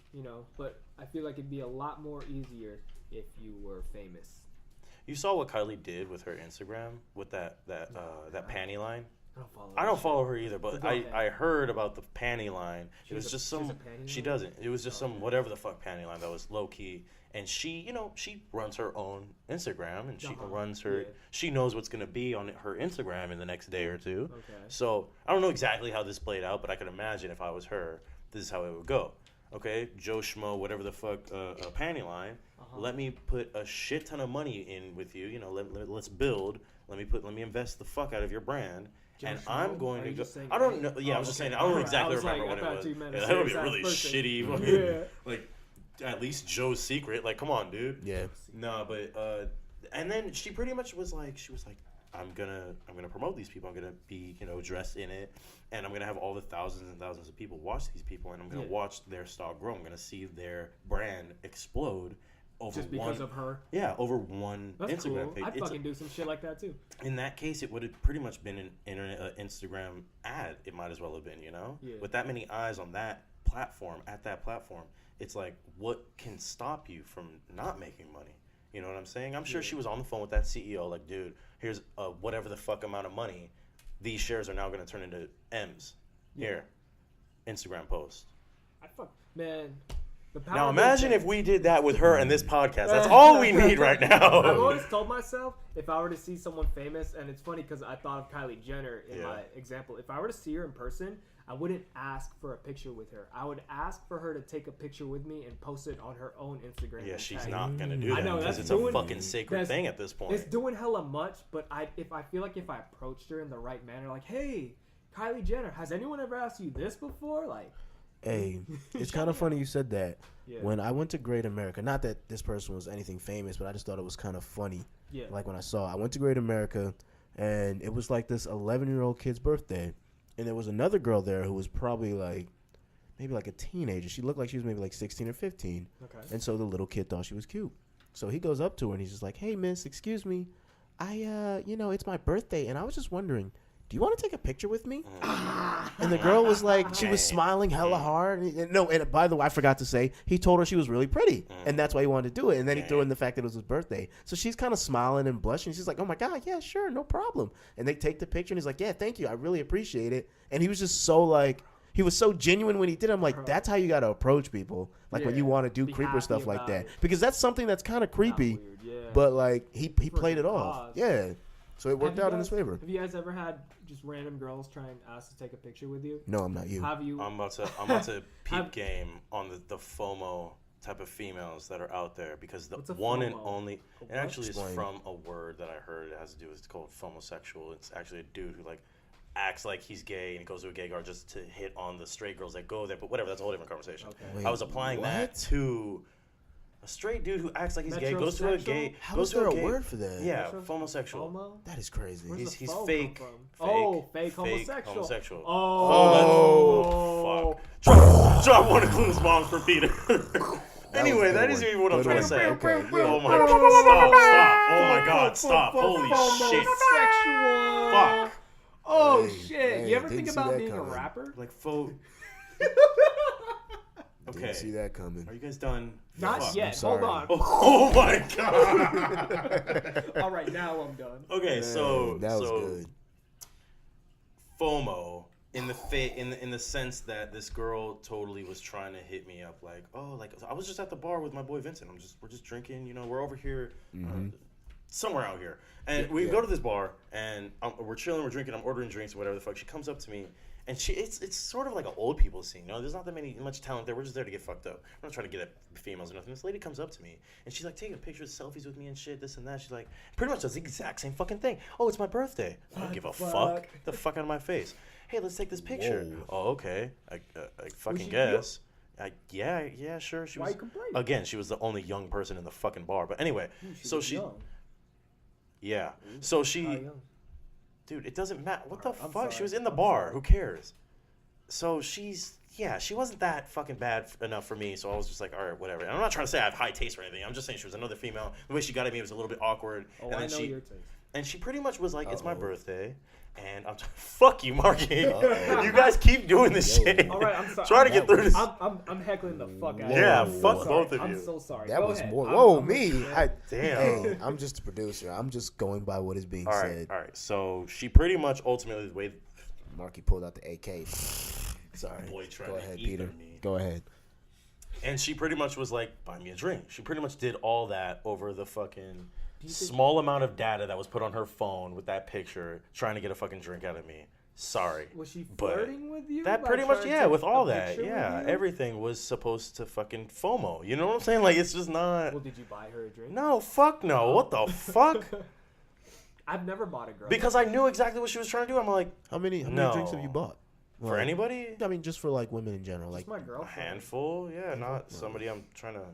But I feel like it'd be a lot more easier if you were famous. You saw what Kylie did with her Instagram with that panty line. I I don't follow her either, but Go ahead. I heard about the panty line. It was just she has some. a panty She line? doesn't. It was just some whatever the fuck panty line that was low key. And she, she runs her own Instagram, and she runs her. Yeah. She knows what's gonna be on her Instagram in the next day or two. Okay. So I don't know exactly how this played out, but I could imagine if I was her, this is how it would go. Okay, Joe Schmo, whatever the fuck, a panty line. Let me put a shit ton of money in with you. Let's build. Let me invest the fuck out of your brand. Joe And Schmo? I'm going Are to you go. just saying I don't name? know. Yeah, I Oh, was just okay. saying. I don't Alright, exactly I was remember like, what I it thought you was. meant a Yeah, that would be serious really ass person. shitty. Fucking, Yeah. Like, at least Joe's secret. Like, come on, dude. Yeah. No, but and then she pretty much was like, I'm gonna promote these people. I'm gonna be dressed in it, and I'm gonna have all the thousands and thousands of people watch these people, and I'm gonna watch their stock grow. I'm gonna see their brand explode over Just because of her. Yeah, over one That's Instagram cool. page. I'd fucking do some shit like that too. In that case, it would have pretty much been an internet Instagram ad. It might as well have been, Yeah. with that many eyes on that platform, it's like, what can stop you from not making money? You know what I'm saying? I'm sure she was on the phone with that CEO, like, dude, here's whatever the fuck amount of money. These shares are now going to turn into M's. Here, Instagram post. Man, Now imagine if we did that with her and this podcast. That's all we need right now. I've always told myself if I were to see someone famous, and it's funny because I thought of Kylie Jenner in my example. If I were to see her in person, I wouldn't ask for a picture with her. I would ask for her to take a picture with me and post it on her own Instagram. Yeah, she's not gonna do that because it's a fucking sacred thing at this point. It's doing hella much, but I feel like if I approached her in the right manner, like, hey, Kylie Jenner, has anyone ever asked you this before? Like, hey, it's kind of funny you said that. Yeah. When I went to Great America, not that this person was anything famous, but I just thought it was kind of funny. Yeah. Like when I went to Great America, and it was like this 11-year-old kid's birthday. And there was another girl there who was probably maybe a teenager. She looked like she was maybe like 16 or 15. Okay. And so the little kid thought she was cute. So he goes up to her and he's just like, hey, miss, excuse me. It's my birthday. And I was just wondering, do you want to take a picture with me? And the girl was like, she was smiling hella hard. And by the way, I forgot to say, he told her she was really pretty. And that's why he wanted to do it. And then he threw in the fact that it was his birthday. So she's kind of smiling and blushing. She's like, oh my God, yeah, sure, no problem. And they take the picture and he's like, yeah, thank you. I really appreciate it. And he was just so he was so genuine when he did it. I'm like, that's how you got to approach people. Like when you want to do creeper stuff like that. Because that's something that's kind of creepy. But he played it off. Yeah. So it worked out in his favor. Have you guys ever had just random girls try and ask to take a picture with you? No, I'm not you. Have you? I'm about to peep game on the FOMO type of females that are out there because the one and only it actually is from a word that I heard. It has to do with, it's called FAUXMOSEXUal. It's actually a dude who acts like he's gay and he goes to a gay bar just to hit on the straight girls that go there. But whatever, that's a whole different conversation. Okay. Wait, I was applying that to a straight dude who acts like he's gay, goes to a gay. How is there a word for that? Yeah, FAUXMosexual. FOMO? That is crazy. He's fake. Fake homosexual. Oh, fuck. Drop one of Clues bombs for Peter. Anyway, that isn't even what I'm trying to say. Okay, yeah. Oh my God. Stop. Oh my God, stop. Holy shit. Fuck. Oh shit. You ever think about being a rapper? Okay. Didn't see that coming. Are you guys done? Not yet. Hold on. Oh my God. All right, now I'm done. Okay, Man, so that was good. FOMO in the sense that this girl totally was trying to hit me up I was just at the bar with my boy Vincent. We're just drinking, we're over here somewhere out here. And we go to this bar and we're chilling, we're drinking, I'm ordering drinks or whatever the fuck. She comes up to me. And it's sort of like an old people scene. There's not that much talent there. We're just there to get fucked up. We're not trying to get at females or nothing. This lady comes up to me and she's taking pictures, selfies with me and shit, this and that. She's pretty much does the exact same fucking thing. Oh, it's my birthday. I don't give a fuck. Get the fuck out of my face. Hey, let's take this picture. Whoa. Oh, okay. I fucking guess. Yeah, sure. She Why was. You complaining? Again, she was the only young person in the fucking bar. But anyway, so she. Young. Yeah. So she. How young? Dude, it doesn't matter. What the fuck? Sorry. She was in the bar. Who cares? So she wasn't that fucking bad enough for me. So I was just like, all right, whatever. And I'm not trying to say I have high taste or anything. I'm just saying she was another female. The way she got at me was a little bit awkward. Oh, and then your taste. And she pretty much was like, it's my birthday. And I'm fuck you, Marky. You guys keep doing this shit. All right, I'm sorry. Try to get through this. I'm heckling the fuck out of you. Yeah, fuck both of you. I'm so sorry. That Go was ahead. more. Damn. Hey, I'm just a producer. I'm just going by what is being said. All right. So she pretty much ultimately, the way Marky pulled out the AK. Sorry. Boy, go ahead, Peter. Go ahead. And she pretty much was like, buy me a drink. She pretty much did all that over the fucking small amount of data that was put on her phone with that picture, trying to get a fucking drink out of me. Sorry. Was she flirting with you? That pretty much, with all that. Yeah, everything was supposed to fucking FOMO. You know what I'm saying? It's just not. Well, did you buy her a drink? No, fuck no. What the fuck? I've never bought a girl. Because I knew exactly what she was trying to do. I'm like, how many drinks have you bought? For anybody? I mean, just for women in general. Just my girlfriend. A handful, yeah, not somebody I'm trying to.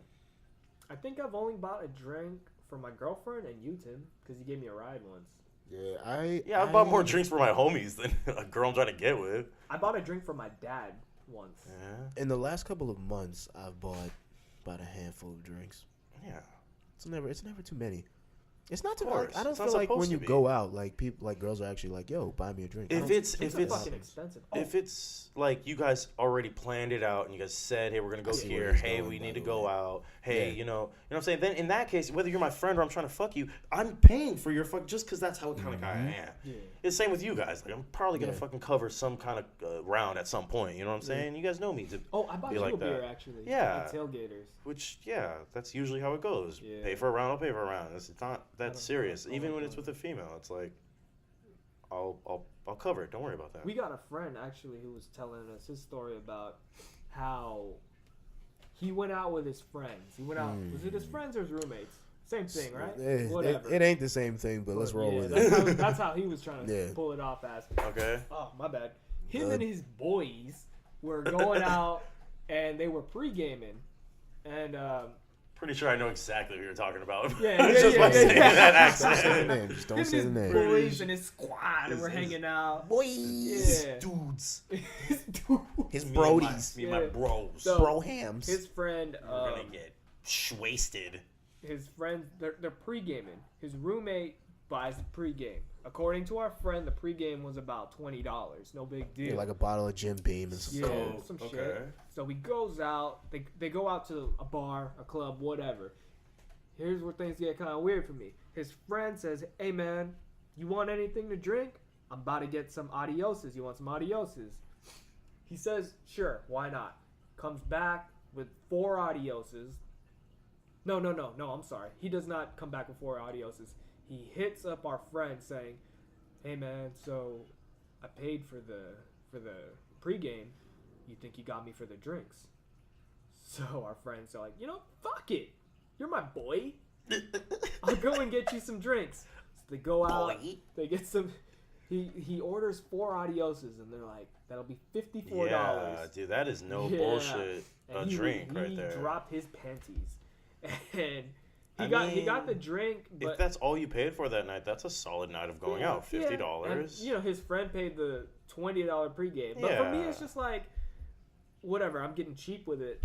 I think I've only bought a drink for my girlfriend and you, Tim, because you gave me a ride once. Yeah, I bought more drinks for my homies than a girl I'm trying to get with. I bought a drink for my dad once. Yeah. In the last couple of months, I've bought about a handful of drinks. Yeah. It's never too many. It's not too. course. I don't It's not feel like when supposed you to be. go out, like people, like girls are actually like, "Yo, buy me a drink." If it's fucking expensive. if it's like you guys already planned it out and you guys said, hey, we're gonna go see where here. he's Hey, going, we by need to the go way. out. Hey, Yeah. you know what I'm saying. Then in that case, whether you're my friend or I'm trying to fuck you, I'm paying for your fuck just because that's how kind of guy I am. Yeah. It's the same with you guys. Like I'm probably gonna Yeah. fucking cover some kind of round at some point. You know what I'm saying? You guys know me. Oh, I bought Be you like a beer that. actually. Yeah. At Tailgaters. Which that's usually how it goes. Yeah. Pay for a round, I'll pay for a round. It's not that don't- serious. I don't Even like when it's that. with a female, it's like I'll cover it. Don't worry about that. We got a friend actually who was telling us his story about how he went out with his friends. He went out. Was it his friends or his roommates? Same thing, right? Whatever. It ain't the same thing, but let's roll Yeah, with that's it. how, that's how he was trying to Yeah. pull it off as. Okay. Oh, my bad. Him Good. and his boys were going out and they were pre-gaming. And Pretty sure I know exactly what you're talking about. Yeah, Just yeah, by yeah, saying yeah. that Don't say the accent. name. Just don't him say the and his name. boys and his squad His- were his- hanging out. Boys, Yeah. Dudes. Dude. his Me and brodies, my Yeah. bros. So- bro hams. His friend, We're gonna get wasted. his friends, they're pre-gaming. His roommate buys the pre-game. According to our friend, the pre-game was about $20. No big deal. Yeah, like a bottle of Jim Beam and some Yeah, Coke. some okay. shit. So he goes out. They go out to a bar, a club, whatever. Here's where things get kind of weird for me. His friend says, "Hey man, you want anything to drink? I'm about to get some adioses. You want some adioses?" He says, "Sure, why not?" Comes back with 4 adioses. No, I'm sorry. He does not come back with 4 adioses. He hits up our friend saying, "Hey man, so I paid for the pregame. You think you got me for the drinks?" So our friends are like, fuck it. You're my boy. I'll go and get you some drinks. So they go out. Boy. They get some. He orders 4 adioses, and they're like, "That'll be $54." Yeah, dude, that is no Yeah. bullshit. And A he- drink he right there. dropped his panties, and he I got the mean, drink. But If that's all you paid for that night, that's a solid night of going out. $50. Yeah, and, his friend paid the $20 pregame. But for me, Yeah. it's just like, whatever. I'm getting cheap with it.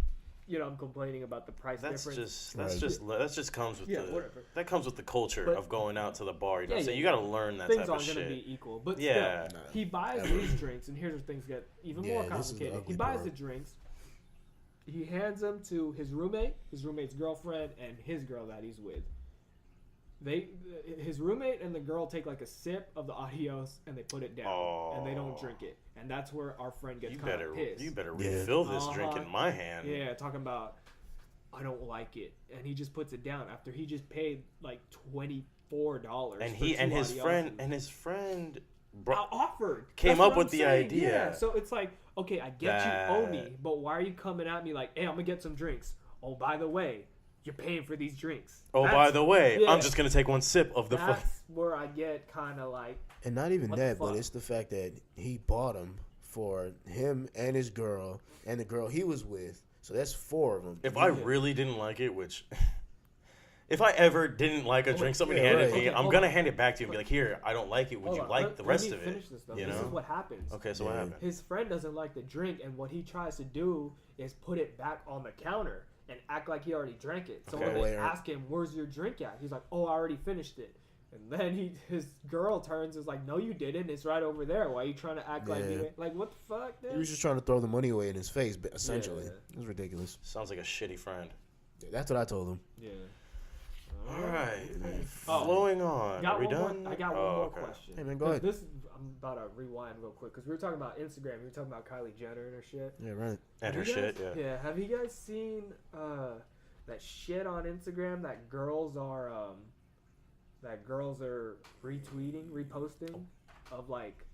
I'm complaining about the price That's difference. just comes with Yeah, the whatever. that comes with the culture But- of going out to the bar. You know what I'm Yeah, saying? yeah, You got to learn that Things type of aren't shit. going to be equal. But Yeah. still, he buys these drinks, and here's where things get even more Yeah, this is the complicated. He ugly buys part. the drinks. He hands them to his roommate, his roommate's girlfriend, and his girl that he's with. His roommate and the girl take like a sip of the adios and they put it down and they don't drink it, and that's where our friend gets You kind better of pissed. Yeah. refill this drink Uh-huh. in my hand. Yeah, talking about I don't like it, and he just puts it down after he just paid like $24. And for he and 2 his adioses. friend Offered. Came That's up what with I'm the saying. idea. Yeah, so it's like, okay, I get you owe me, That- but why are you coming at me like, hey, I'm gonna get some drinks? Oh, by the way, you're paying for these drinks. Oh, That's- by the way, yeah. I'm just gonna take one sip of the That's where I get kind of like, And not even What the that, but fuck? it's the fact that he bought them for him and his girl and the girl he was with. So that's 4 of them. If I really didn't like it, which if I ever didn't like a drink somebody yeah, handed right. me, Okay, I'm hold gonna on. hand it back to you and be like, here, I don't like it. Would hold you on, like the let rest me of finish it? this, though. You This know? is what happens. Okay, so what Yeah. happened? His friend doesn't like the drink, and what he tries to do is put it back on the counter and act like he already drank it. So when Okay. they ask him, "Where's your drink at?" He's like, "Oh, I already finished it." And then his girl turns and is like, "No, you didn't. It's right over there. Why are you trying to act like you Yeah. didn't?" Like, what the fuck, dude? He was just trying to throw the money away in his face, but essentially. Yeah. It was ridiculous. Sounds like a shitty friend. Yeah, that's what I told him. Yeah. All right, Oh. flowing on. Got Are we one done? more, I got Oh, one more okay. question. Hey, man, go 'Cause ahead. This, I'm about to rewind real quick because we were talking about Instagram. We were talking about Kylie Jenner and her shit. Yeah, right. And her Have you shit, guys- yeah. Have you guys seen that shit on Instagram that girls are retweeting, reposting of like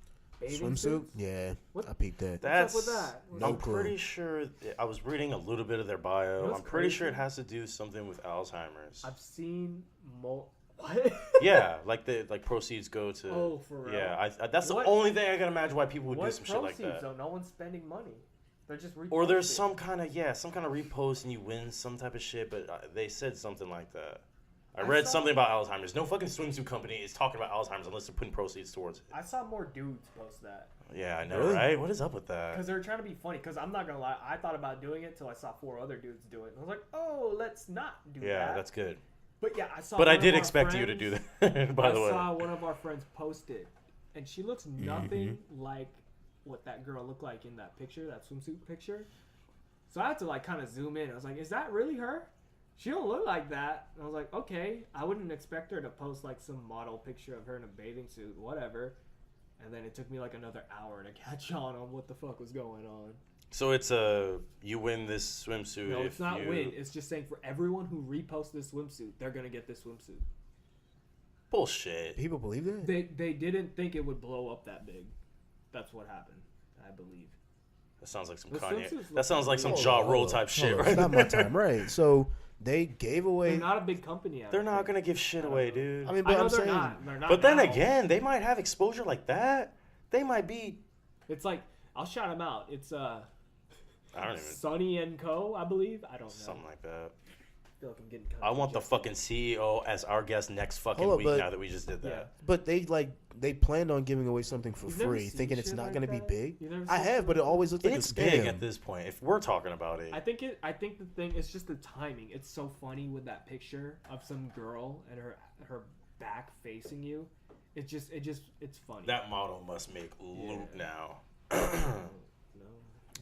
bathing Swimsuit? suits? Yeah, What- I peeped that. That's. with that? No I'm clue. pretty sure. I was reading a little bit of their bio. You know what's I'm pretty sure it crazy? has to do something with Alzheimer's. I've seen what? Yeah, like the proceeds go to. Oh, for real? Yeah, that's What- the only thing I can imagine why people would What do some shit like proceeds, that. though? No one's spending money. They're just reposting. Or there's some kind of repost and you win some type of shit, but they said something like that. I read saw- something about Alzheimer's. No fucking swimsuit company is talking about Alzheimer's unless they're putting proceeds towards it. I saw more dudes post that Yeah, I know, Really? right? What is up with that? because they're trying to be funny. Because I'm not gonna lie, I thought about doing it till I saw 4 other dudes do it, and I was like, oh, let's not do that. Yeah, that's good. But yeah, I saw. But I one of did our expect you to friends- do that. By the way, I saw one of our friends post it, and she looks nothing like what that girl looked like in that picture, that swimsuit picture. So I had to like kind of zoom in. I was like, "Is that really her? She don't look like that." And I was like, "Okay, I wouldn't expect her to post like some model picture of her in a bathing suit, whatever." And then it took me like another hour to catch on what the fuck was going on. so it's you win this swimsuit. No, if it's not you... win. It's just saying for everyone who reposts this swimsuit, they're gonna get this swimsuit. Bullshit. People believe that? They didn't think it would blow up that big. That's what happened, I believe. That sounds like some The Kanye. swimsuits That look sounds like some cool. jaw roll type shit, right? It's not my time, right? So they gave away. They're not a big company. They're not gonna give shit away, dude. I mean, I but know I'm they're saying. not. They're not. But then now. again, they might have exposure like that. They might be. It's like I'll shout them out. It's I don't even. Sonny and Co. I believe. I don't know. Something like that. I feel like I'm getting. Kind I of want the fucking CEO as our guest next fucking Hold up, week. but- Now that we just did that. Yeah. But they planned on giving away something for You've never free, seen thinking it's shit not like going to be that? big. You've never I seen have, shit but it like always looks like It's a big scam. at this point. If we're talking about it, I think the thing is just the timing. It's so funny with that picture of some girl and her back facing you. It's funny. that model must make loot now. No.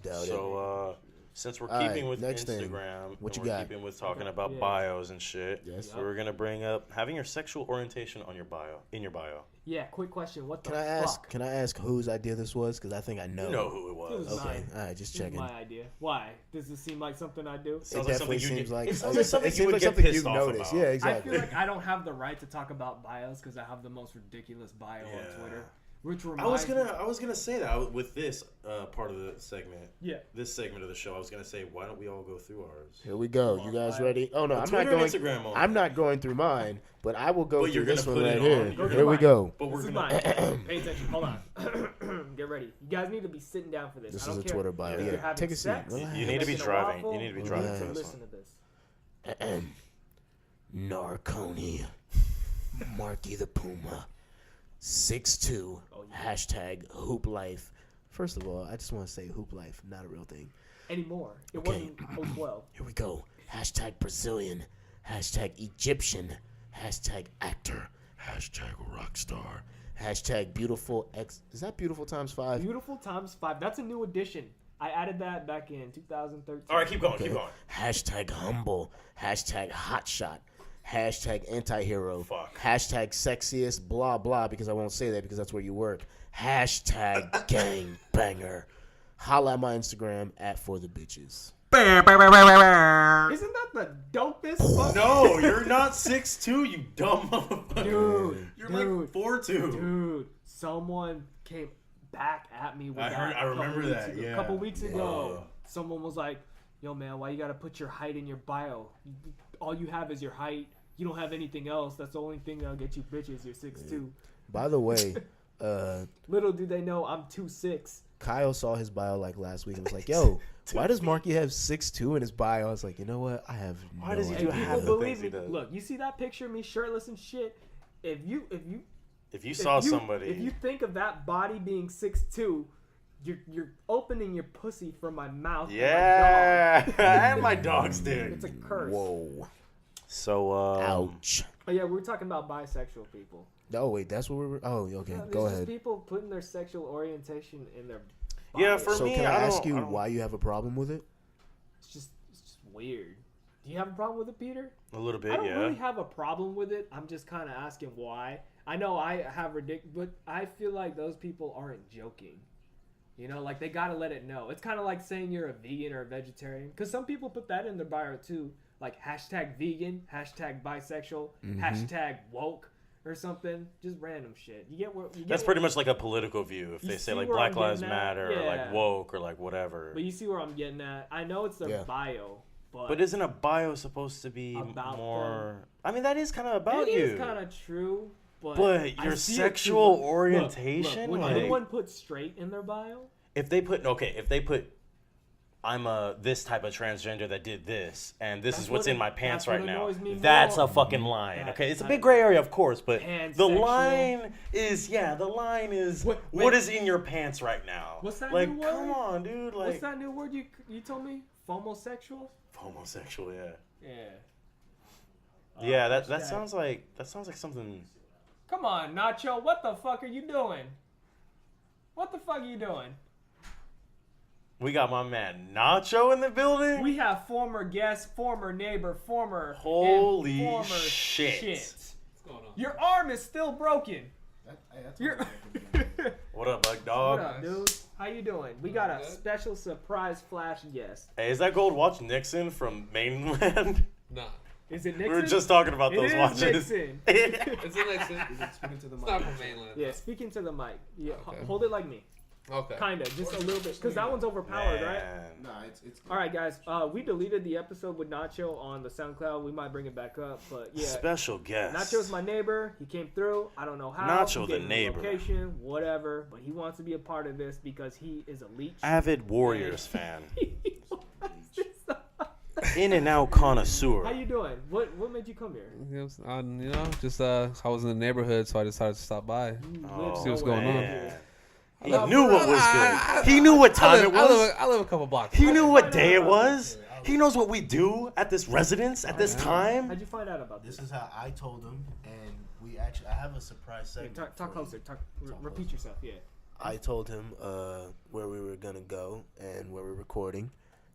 Doubt it. So since we're All keeping right, with next thing. Instagram, What and you we're got? keeping with talking Okay, about yeah. bios and shit, Yes. so we're gonna bring up having your sexual orientation on your bio, in your bio. Yeah. Quick question. What the Can I fuck? ask? Can I ask whose idea this was? Because I think I know. You know who it It was. was Okay. mine. All right, just This is checking. my idea. Why? Does this seem like something I do? It Sounds like definitely something you seems get- like it sounds like something it you seems would like get something pissed you've off noticed. about. Yeah, I exactly. feel like I don't have the right to talk about bios because I have the most ridiculous bio Yeah. on Twitter. Which I reminds was gonna say that with this part of the segment. Yeah. This segment of the show, I was gonna say, why don't we all go through ours? Here we go. You guys ready? Oh no, I'm not Twitter going. and Instagram only. I'm not going through mine, but I will go But through you're gonna this one put it right on. here. You're gonna- Here we go. But This we're is gonna. mine. Pay attention. Hold on. Get ready. You guys need to be sitting down for this. This I is don't a care Twitter bio. if you're Yeah, having take a seat. sex, Relax. You need to be making a driving. waffle, You need to be you driving need for to this listen one. to this. Narconi, Marky the Puma, 6'2", Oh, yeah. hashtag Hoop Life. First of all, I just want to say Hoop Life, not a real thing. Anymore. It Okay. wasn't 012. Here we go. Hashtag Brazilian, hashtag Egyptian, hashtag actor, hashtag rock star, hashtag beautiful X. Is that beautiful times 5? Beautiful times 5. That's a new addition. I added that back in 2013. All right, keep going. Okay. Keep going. Hashtag humble, hashtag hotshot, hashtag antihero, Fuck. hashtag sexiest, blah, blah, because I won't say that because that's where you work. Hashtag gangbanger. Holla at my Instagram at for the bitches. Isn't that the dopest fuck? No, you're not 6'2", you dumb motherfucker. Dude. You're dude, like 4'2". Dude, someone came back at me with I that. heard- I remember weeks that, ago. yeah. A couple weeks ago, Yeah. someone was like, "Yo, man, why you gotta put your height in your bio? All you have is your height. You don't have anything else. That's the only thing that'll get you bitches. You're 6'2". By the way, Little do they know I'm 2'6". Kyle saw his bio like last week and was like, yo, why does Marky have 6'2" in his bio? I was like, you know what? I have Why no does he idea. do And half people the things believe he me. does? Look, you see that picture of me shirtless and shit. If you saw if you- somebody, if you think of that body being 6'2", you're opening your pussy from my mouth. and my dog. yeah, and my dog's dick. It's a curse. Whoa. So, Ouch. Oh yeah, we're talking about bisexual people. No, wait, that's what we were. Oh, okay. There's Go just ahead. people putting their sexual orientation in their Yeah, bio. for So me, can I ask I you don't- why you have a problem with it? It's just weird. Do you have a problem with it, Peter? a little bit, I don't yeah. really have a problem with it. I'm just kind of asking why. I know I have but I feel like those people aren't joking. You know, like they gotta let it know. It's kind of like saying you're a vegan or a vegetarian, because some people put that in their bio too, like hashtag vegan, hashtag bisexual, hashtag woke or something. Just random shit. You get what? That's pretty much like a political view. If You they say see like where Black I'm Lives getting at? Matter or like Yeah. woke or like whatever. But you see where I'm getting at. I know it's their Yeah. bio, but But isn't a bio supposed to be About more? I mean, that is kind of about it you. is kind of true. But But I your see it sexual too. orientation, Look, when like- anyone puts straight in their bio, if they put I'm a this type of transgender that did this, and this That's is what's what in my that's pants what right now. annoys me That's more. a fucking line. That- Okay, it's a that- big gray area, of course, but the Pansexual. line is what wait. is in your pants right now? What's that like, new word? come on, dude. Like, what's that new word you told me? FAUXMOSEXUal? homosexual, yeah. Yeah. Yeah, that hashtag. sounds like something. Come on, Nacho. What the fuck are you doing? What the fuck are you doing? We got my man Nacho in the building. We have former guest, former neighbor, former Holy former shit. What's going on? Your arm is still broken. You're... What up, bug dog? What up, dude? How you doing? We got a special surprise flash guest. Hey, is that Gold Watch Nixon from Mainland? Nah. Is it We Nixon? were just talking about those It is watches. Nixon. It's a Nixon. Speaking to the It's not from mainland. Yeah, speaking to the mic. Yeah, Okay. hold it like me. Okay. Kinda, just a little bit, because that one's overpowered, right? Man. Nah, it's All right, guys. We deleted the episode with Nacho on the SoundCloud. We might bring it back up, but yeah. Special guest. Nacho's my neighbor. He came through. I don't know how. Nacho He the gave me neighbor. Location, whatever. But he wants to be a part of this because he is a leech. Avid Warriors fan. How In and out connoisseur. you doing? What made you come here? Just I was in the neighborhood, so I decided to stop by. You Oh, live See what's going on. man. He No, knew what was good. He knew what time it was. I live a couple blocks. He knew what day it was. He knows what we do at this residence at this time. How'd you find out about this? This is how I told him, and I have a surprise Yeah, segment. talk for you. closer. Repeat yourself. Yeah. I told him where we were gonna go and where we're recording,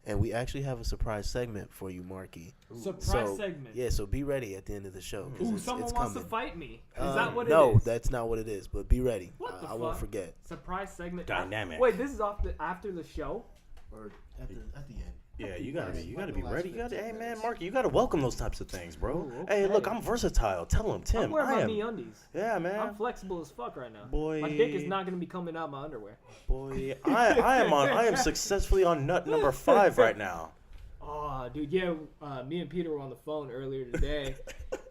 and we actually have a surprise segment for you, Marky. Surprise segment. Yeah, so be ready at the end of the show. 'Cause Ooh, someone it's wants coming. to fight me. Is that what it no, is? that's not what it is. But be ready. What the I won't fuck? forget. Surprise segment. Dynamic. Wait, this is after the show. Or at the end. Yeah, you gotta be Last ready. You gotta, 15 hey man, minutes. Marky, you gotta welcome those types of things, bro. Ooh, Hey, okay. look, I'm versatile. Tell him, Tim. I'm wearing I my am. MeUndies. Yeah, I'm man. flexible as fuck right now. Boy. My dick is not gonna be coming out my underwear. Boy, I am successfully on nut number 5 right now. Oh, dude, yeah. Me and Peter were on the phone earlier today,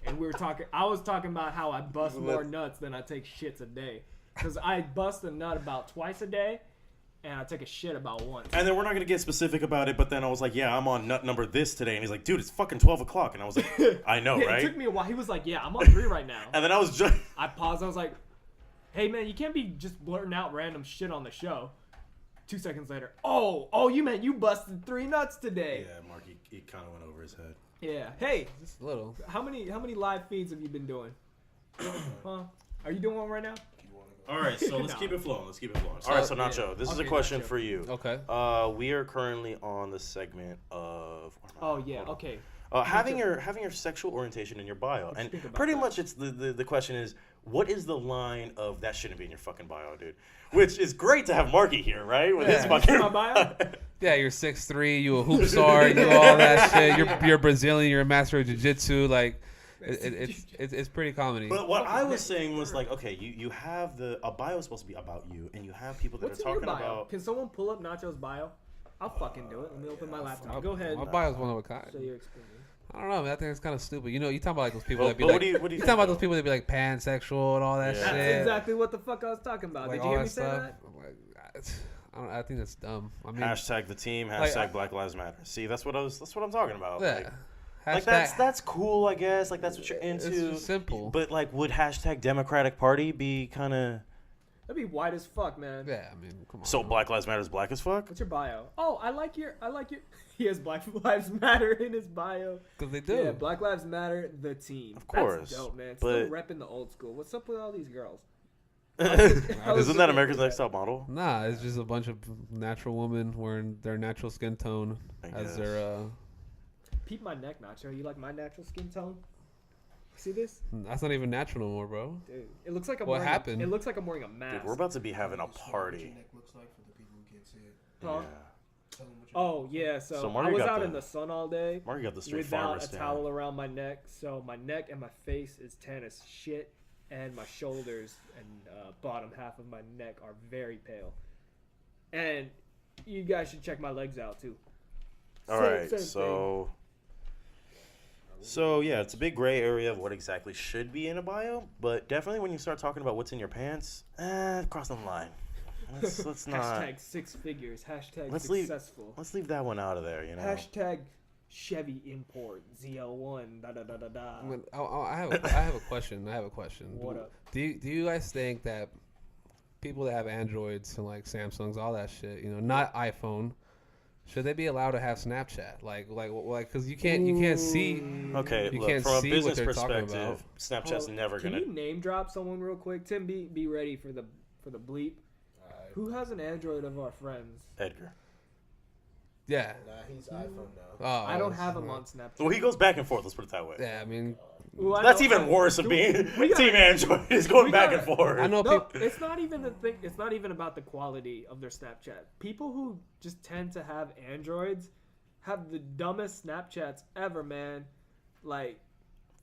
and we were talking. I was talking about how I bust more nuts than I take shits a day, because I bust a nut about twice a day, and I take a shit about once. And then we're not gonna get specific about it, but then I was like, yeah, I'm on nut number this today, and he's like, dude, it's fucking 12 o'clock, and I was like, I know, Yeah, right? It took me a while. He was like, "Yeah, I'm on 3 right now." And then I was just. I paused. I was like, "Hey, man, you can't be just blurting out random shit on the show." 2 seconds later, oh, you meant you busted 3 nuts today? Yeah, Mark, he kind of went over his head. Yeah. Hey, Just a little. how many live feeds have you been doing? Huh? Are you doing one right now? All right, so let's No. keep it flowing. All right, so Nacho, this is a Okay, question Nacho. for you. Okay. We are currently on the segment of. Oh yeah. Hold on. Okay. Having your sexual orientation in your bio, What'd you and think about pretty that? much it's the question is, what is the line of that shouldn't be in your fucking bio, dude? Which is great to have Marky here, right? With his Yeah. fucking My bio? Yeah, you're 6'3", you a hoop star, you do all that shit. You're Brazilian, you're a master of jiu-jitsu. Like, it's pretty comedy. But what I was saying was like, okay, you have a bio is supposed to be about you, and you have people that What's are in your talking bio? about. Can someone pull up Nacho's bio? I'll fucking do it. Let me open my laptop. Go ahead. My bio's one of a kind. Show your experience. I don't know, man. I think it's kind of stupid. You talking about like those people Well, that be but like, what do you talking about think, those people that be like pansexual and all that Yeah. shit. That's exactly what the fuck I was talking about. Like Did you all hear that me say stuff. that? I'm like, I think that's dumb. I mean, Hashtag the team. Like, Hashtag Black Lives Matter. See, that's what I'm talking about. yeah. Like that's cool, I guess. Like that's what you're into. It's just simple. But like, would hashtag Democratic Party be kind of That'd be white as fuck, man. Yeah, I mean, come on. so Black Lives Matter is black as fuck? What's your bio? Oh, I like your. He has Black Lives Matter in his bio. Because they do. Yeah, Black Lives Matter, the team. Of course, That's dope, man. but- Still repping the old school. What's up with all these girls? Isn't that America's Next Top Model? Nah, it's just a bunch of natural women wearing their natural skin tone I as guess. their. Peep my neck, Nacho. You like my natural skin tone? See this? That's not even natural no more, bro. Dude, it looks like I'm What wearing happened? it looks like I'm wearing a mask. Dude, we're about to be having a party. looks like for the people who can't see it. Huh? Yeah. Tell them what your Oh yeah, so, So I Mario was got out the- in the sun all day Mark got the straight farmer without a stand. towel around my neck, so my neck and my face is tan as shit, and my shoulders and bottom half of my neck are very pale. And you guys should check my legs out too. All Same- right, same so yeah, it's a big gray area of what exactly should be in a bio, but definitely when you start talking about what's in your pants, cross the line. Let's not. Hashtag 6 figures. Hashtag Let's leave- successful. Let's leave that one out of there. You know. Hashtag Chevy import ZL1. Da da da da da. I have a question. What up? Do you guys think that people that have Androids and like Samsungs, all that shit, not iPhone, Should they be allowed to have Snapchat? Like, because you can't see. Okay, You look, can't from a see what business they're talking perspective, Snapchat's never Can gonna. you name drop someone real quick? Tim, be ready for the bleep. Who has an Android of our friends? Edgar. Yeah. Nah, he's iPhone now. Oh, I don't have him on Snapchat. Well, he goes back and forth. Let's put it that way. Yeah, I mean, Ooh, That's even worse of being Team Android. Is going back and forth. I know No, people. it's not even the thing. It's not even about the quality of their Snapchat. People who just tend to have Androids have the dumbest Snapchats ever, man. Like,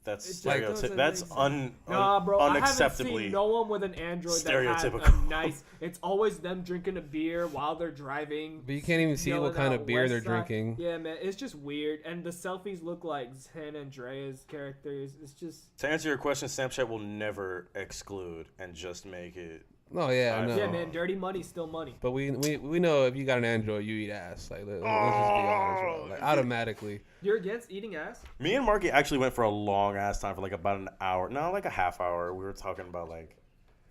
That's it just stereotypical. doesn't That's make sense. Bro, I haven't unacceptably. seen no one with an Android that has a stereotypical. nice. It's always them drinking a beer while they're driving. But you can't even see what yelling kind out of beer they're West Side. drinking. Yeah, man, it's just weird. And the selfies look like San Andreas characters. It's just. To answer your question, Snapchat will never exclude and just make it. Oh yeah, I know. Yeah, man, dirty money's still money. But we know if you got an Android, you eat ass. Like let's just be honest, bro. Like automatically. You're against eating ass? Me and Marky actually went for a long ass time for like about an hour. No, like a half hour. We were talking about like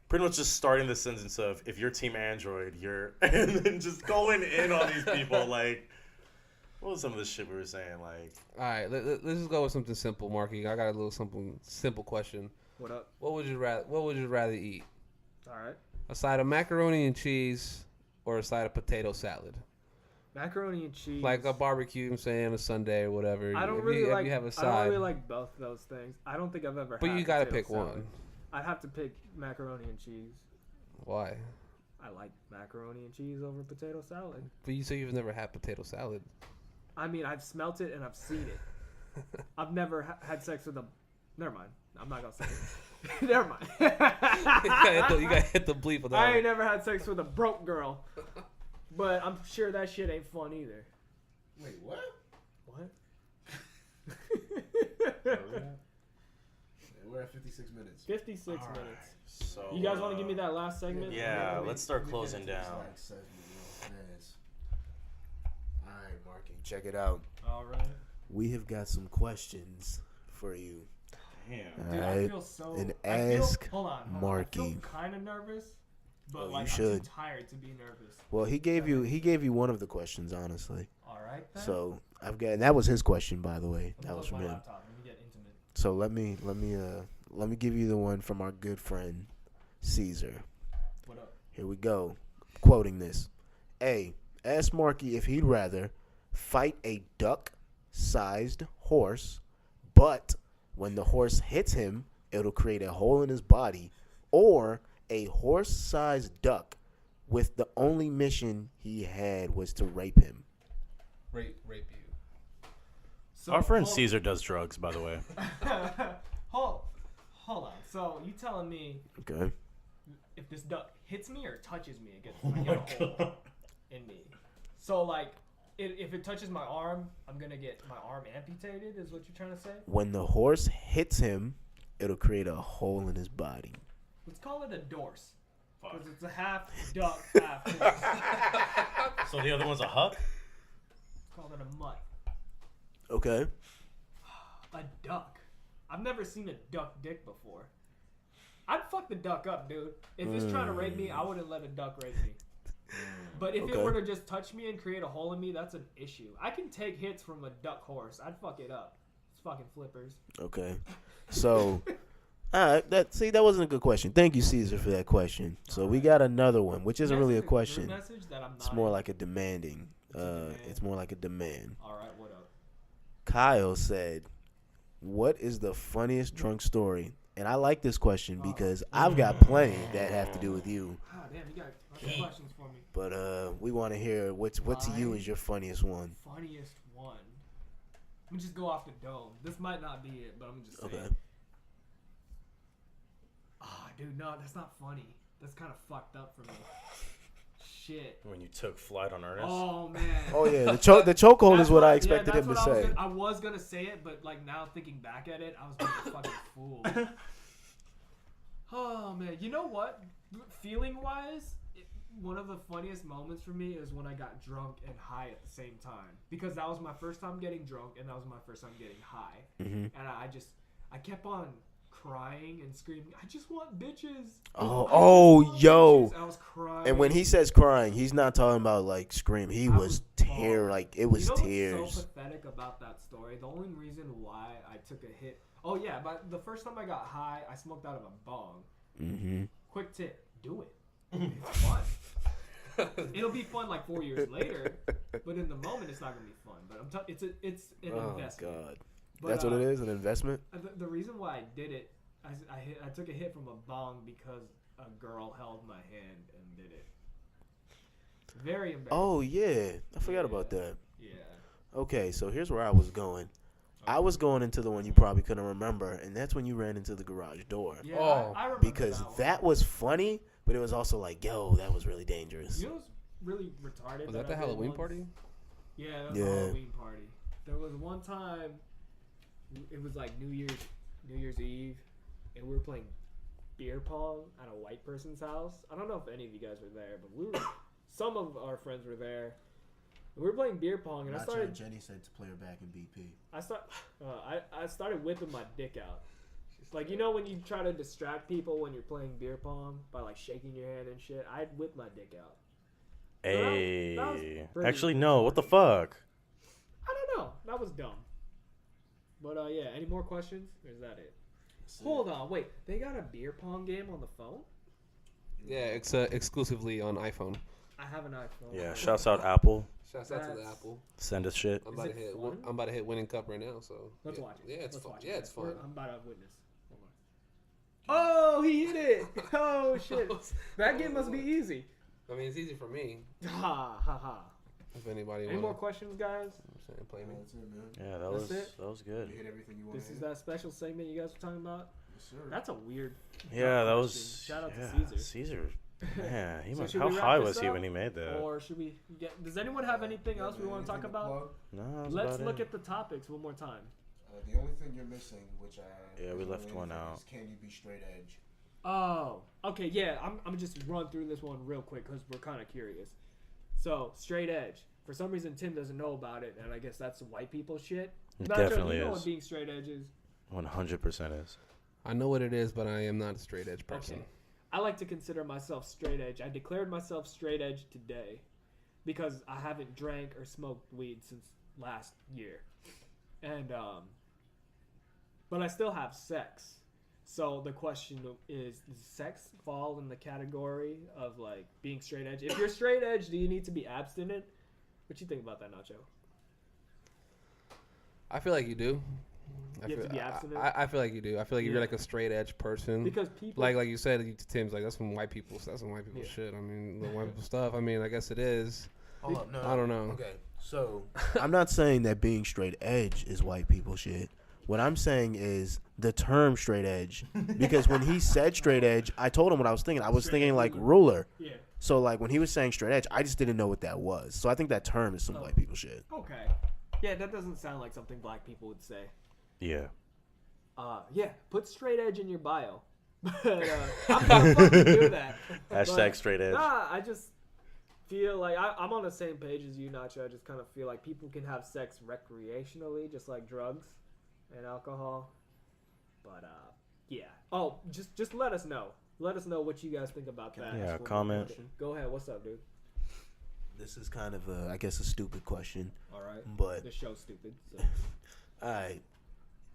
pretty much just starting the sentence of if you're Team Android, you're and then just going in on these people. Like, what was some of the shit we were saying? Like, All right, let's just go with something simple, Marky. I got a little simple question. What up? What would you rather eat? All right. A side of macaroni and cheese or a side of potato salad? Macaroni and cheese. Like a barbecue, I'm saying, a Sunday or whatever. I don't If really you, if like. you have a I side. don't really like both those things. I don't think I've ever. But had you gotta potato pick salad. one. I'd have to pick macaroni and cheese. Why? I like macaroni and cheese over potato salad. But you say you've never had potato salad. I mean, I've smelt it and I've seen it. I've never had sex with a. Never mind. I'm not gonna say it. Never mind. you gotta hit the bleep with that. I one. ain't never had sex with a broke girl, but I'm sure that shit ain't fun either. Wait, what? What? We're at 56 minutes. 56 minutes. so You guys want to give me that last segment? Yeah, let's start closing down. Alright, Marky, check it out. All right. We have got some questions for you. Damn. Dude, I Alright, feel so. and I feel, ask hold on. I Marky. feel kind of nervous, but Oh, you like I'm should. too tired to be nervous. Well, he gave you one of the questions, honestly. All right. Then. So I've got, and that was his question, by the way. Let me That was close from my him. laptop. Let me get intimate. So let me give you the one from our good friend Caesar. What up? Here we go. Quoting this. A. Ask Marky if he'd rather fight a duck-sized horse, but when the horse hits him, it'll create a hole in his body, or a horse-sized duck with the only mission he had was to rape him. Rape you. So, Our friend hold- Caesar does drugs, by the way. hold on. So you telling me Okay. if this duck hits me or touches me, it gets a hole in me. So like, if it touches my arm, I'm gonna get my arm amputated. Is what you're trying to say? When the horse hits him, it'll create a hole in his body. Let's call it a dorse, because it's a half duck, half horse. So the other one's a huck? Let's call it a mutt. Okay. A duck. I've never seen a duck dick before. I'd fuck the duck up, dude. If it's trying to rape me, I wouldn't let a duck rape me. But if it Okay. were to just touch me and create a hole in me, that's an issue. I can take hits from a duck horse. I'd fuck it up. It's fucking flippers. Okay. So, all right. That wasn't a good question. Thank you, Caesar, for that question. So we got another one, which isn't really a question. Message that I'm not It's more in. like a demanding. It's more like a demand. All right, what up? Kyle said, "What is the funniest drunk story?" And I like this question because I've got plenty that have to do with you. Oh, damn, you got lots of questions for me. But we want to hear what to you is your funniest one. Funniest one. Let me just go off the dome. This might not be it, but I'm gonna just say Okay. it. Ah, dude, no, that's not funny. That's kind of fucked up for me. Shit. When you took flight on Ernest? Oh man. Oh yeah, the chokehold That's is what I yeah, expected that's him to what say. I was gonna say it, but like now thinking back at it, I was being a fucking fool. Oh man, you know what? Feeling wise, one of the funniest moments for me is when I got drunk and high at the same time, because that was my first time getting drunk and that was my first time getting high, Mhm. and I kept on crying and screaming, "I just want bitches." Yo. Bitches. I was crying. And when he says crying, he's not talking about like scream. He was tear, like it was tears. What's so pathetic about that story? The only reason why I took a hit. Oh yeah, but the first time I got high, I smoked out of a bong. Mm-hmm. Quick tip: do it. It's fun. It'll be fun like 4 years later, but in the moment, it's not gonna be fun. But it's an investment. God. But, That's what it is, an investment? The reason why I did it, I took a hit from a bong because a girl held my hand and did it. Very embarrassing. Oh, yeah. I forgot about that. Yeah. Okay, so here's where I was going. I was going into the one you probably couldn't remember, and that's when you ran into the garage door. Yeah, I remember because that was funny, but it was also like, yo, that was really dangerous. You know what's really retarded? Was that the Halloween party? Yeah, that was the Halloween party. There was one time, it was like New Year's Eve, and we were playing beer pong at a white person's house. I don't know if any of you guys were there, but some of our friends were there. We were playing beer pong, and Jenny said to play her back in BP. I started whipping my dick out. Like, you know when you try to distract people when you're playing beer pong by like shaking your hand and shit? I'd whip my dick out. Hey. That was pretty Actually, no. What the fuck? I don't know. That was dumb. But yeah, any more questions? Or is that it? Hold on, wait. They got a beer pong game on the phone? Yeah, it's exclusively on iPhone. I have an iPhone. Yeah, shouts out Apple. Shouts out to the Apple. Send us shit. I'm about to hit winning cup right now, so let's watch it. Yeah, it's fun. Yeah, it's fun. I'm about to witness. Oh, he hit it! Oh shit! That game must be easy. I mean, it's easy for me. Ha ha ha. If anybody Any more questions, guys? Play me. That's it, man. Yeah, that was good. You hit everything you want. This is that special segment you guys were talking about? Yes, sir. That's a weird. Yeah, that was. Shout out to Caesar. Caesar. Man, he So must. should How we wrap high this was he up? when he made that? Or should we get? Does anyone have anything else we want to talk about? No. That's Let's about look it. at the topics one more time. The only thing you're missing, which I we left one out. is can you be straight edge? Oh, okay, yeah. I'm just run through this one real quick because we're kind of curious. So straight edge. For some reason, Tim doesn't know about it, and I guess that's white people shit. It Nacho, definitely you know is. what being straight edge is. 100% is. I know what it is, but I am not a straight edge person. Okay. I like to consider myself straight edge. I declared myself straight edge today because I haven't drank or smoked weed since last year, and but I still have sex. So the question is, does sex fall in the category of like being straight edge? If you're straight edge, do you need to be abstinent? What you think about that, Nacho? I feel like you do. You have to be abstinent? I feel like you do. I feel like you're like a straight edge person. Because people like you said, Tim's like that's some white people. That's some white people shit. I mean, the white people stuff. I mean, I guess it is. Hold up, no. I don't know. Okay, so I'm not saying that being straight edge is white people shit. What I'm saying is the term straight edge. Because when he said straight edge, I told him what I was thinking. I was thinking like ruler. Yeah. So like when he was saying straight edge, I just didn't know what that was. So I think that term is some white people shit. Okay. Yeah, that doesn't sound like something black people would say. Yeah. Yeah, put straight edge in your bio. But I'm not fucking do that. Hashtag straight edge. Nah, I just feel like I'm on the same page as you, Nacho. I just kind of feel like people can have sex recreationally, just like drugs and alcohol. But yeah. Oh, just let us know. Let us know what you guys think about that. Yeah, comment. Go ahead. What's up, dude? This is kind of I guess a stupid question. All right. But the show's stupid. So. All right.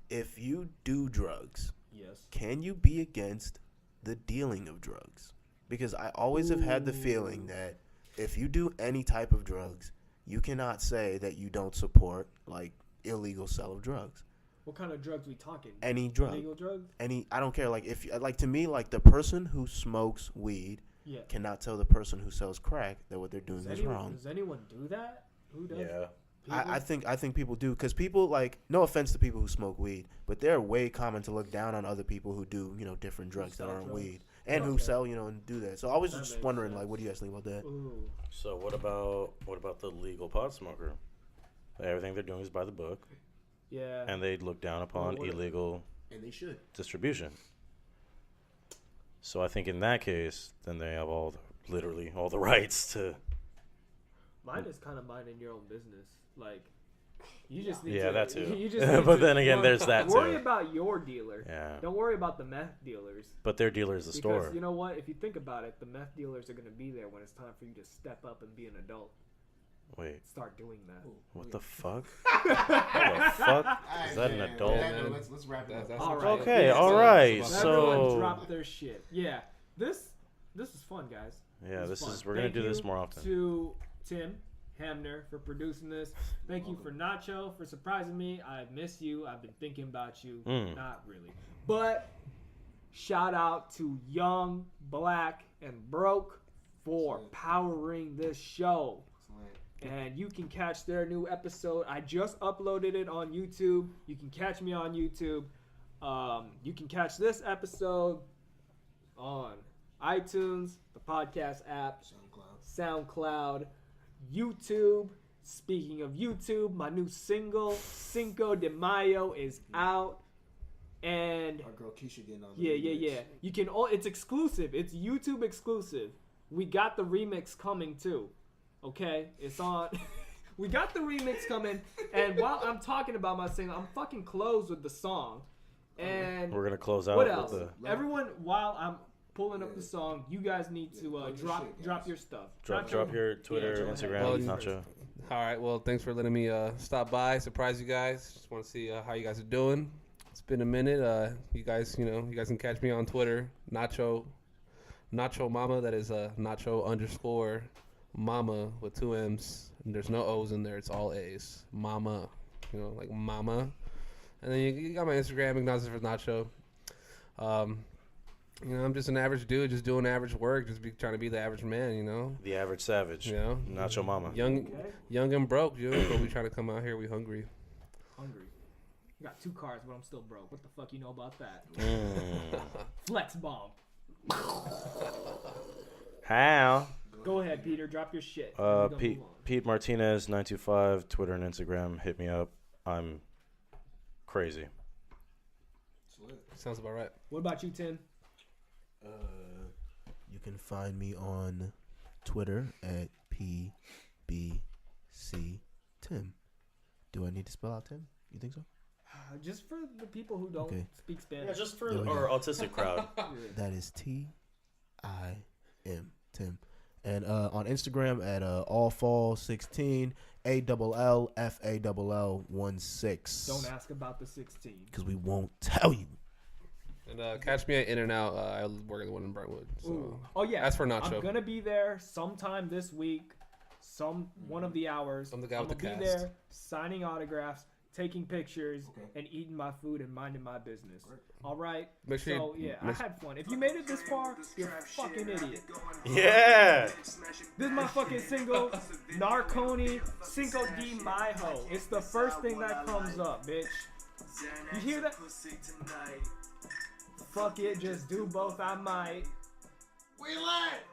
If you do drugs, yes, can you be against the dealing of drugs? Because I always have had the feeling that if you do any type of drugs, you cannot say that you don't support like illegal sale of drugs. What kind of drugs we talking? Any drug. Illegal drugs? I don't care. Like if like to me, like the person who smokes weed cannot tell the person who sells crack that what they're doing is wrong. Does anyone do that? Who does? Yeah. I think people do because people like no offense to people who smoke weed, but they're way common to look down on other people who do different drugs that aren't weed and who sell and do that. So I was just wondering like, what do you guys think about that? Ooh. So what about the legal pot smoker? Everything they're doing is by the book. Yeah. And they look down upon illegal and they should distribution. So I think in that case, then they have literally all the rights to. Mine is kind of minding your own business. Like, You just need Yeah, to, that too. You just need But to then again, there's that worry too. about your dealer. Yeah. Don't worry about the meth dealers. But their dealer is the Because store. you know what? If you think about it, the meth dealers are going to be there when it's time for you to step up and be an adult. Wait, Start doing that. what the fuck? What the fuck? Is that an adult? man. Let's wrap it up. That's All a- right. Okay, Yeah, all so right. Everyone So drop their shit. Yeah, this is fun, guys. yeah, This this fun. is we're gonna Thank do this you more often. To Tim Hamner for producing this. Thank you for Nacho for surprising me. I miss you. I've been thinking about you. Not really, but shout out to Young, Black, and Broke for powering this show. And you can catch their new episode. I just uploaded it on YouTube. You can catch me on YouTube. You can catch this episode on iTunes, the podcast app, SoundCloud, YouTube. Speaking of YouTube, my new single, Cinco de Mayo, is out. And Our girl Keisha getting on. yeah. You can. It's exclusive. It's YouTube exclusive. We got the remix coming too. Okay, it's on. We got the remix coming, and while I'm talking about my single, I'm fucking closed with the song. And We're gonna close out what with else? the Everyone, while I'm pulling up the song, you guys need to plug your drop shit, drop guys. your stuff. drop your Twitter, go ahead. Instagram, Well, Nacho. All right. Well, thanks for letting me stop by, surprise you guys. Just want to see how you guys are doing. It's been a minute. You guys can catch me on Twitter, Nacho Mama. That is Nacho _Mama with 2 M's. And there's no O's in there. It's all A's. Mama, like Mama. And then you got my Instagram, Ignacio for Nacho. I'm just an average dude, just doing average work, trying to be the average man, The average savage. Nacho Mama. Young and broke, but we trying to come out here. We hungry. Hungry. Got 2 cars, but I'm still broke. What the fuck you know about that? Flex bomb. How? Go ahead, Peter. Drop your shit. We're gonna move on. Pete Martinez 925 Twitter and Instagram. Hit me up. I'm crazy. Sounds about right. What about you, Tim? You can find me on Twitter at PBCTim. Do I need to spell out Tim? You think so? Just for the people who don't Okay. speak Spanish. Yeah, just for There we our go. autistic crowd. That is TIM, Tim. And on Instagram at allfall16, ALLFALL16. Don't ask about the 16. Because we won't tell you. And catch me at In-N-Out. I work at the one in Brentwood. So. Ooh. Oh yeah. As for Nacho. I'm gonna be there sometime this week. One of the hours. I'm the guy I'm with the gonna be cast. there signing autographs, taking pictures, and eating my food and minding my business. All right. Make sure So you- yeah, I had fun. If you made it this far, you're a fucking idiot. Yeah. This is my fucking single, Marconi, Cinco de Mayo. It's the first thing that comes up, bitch. You hear that? Fuck it, just do both, I might. We lit.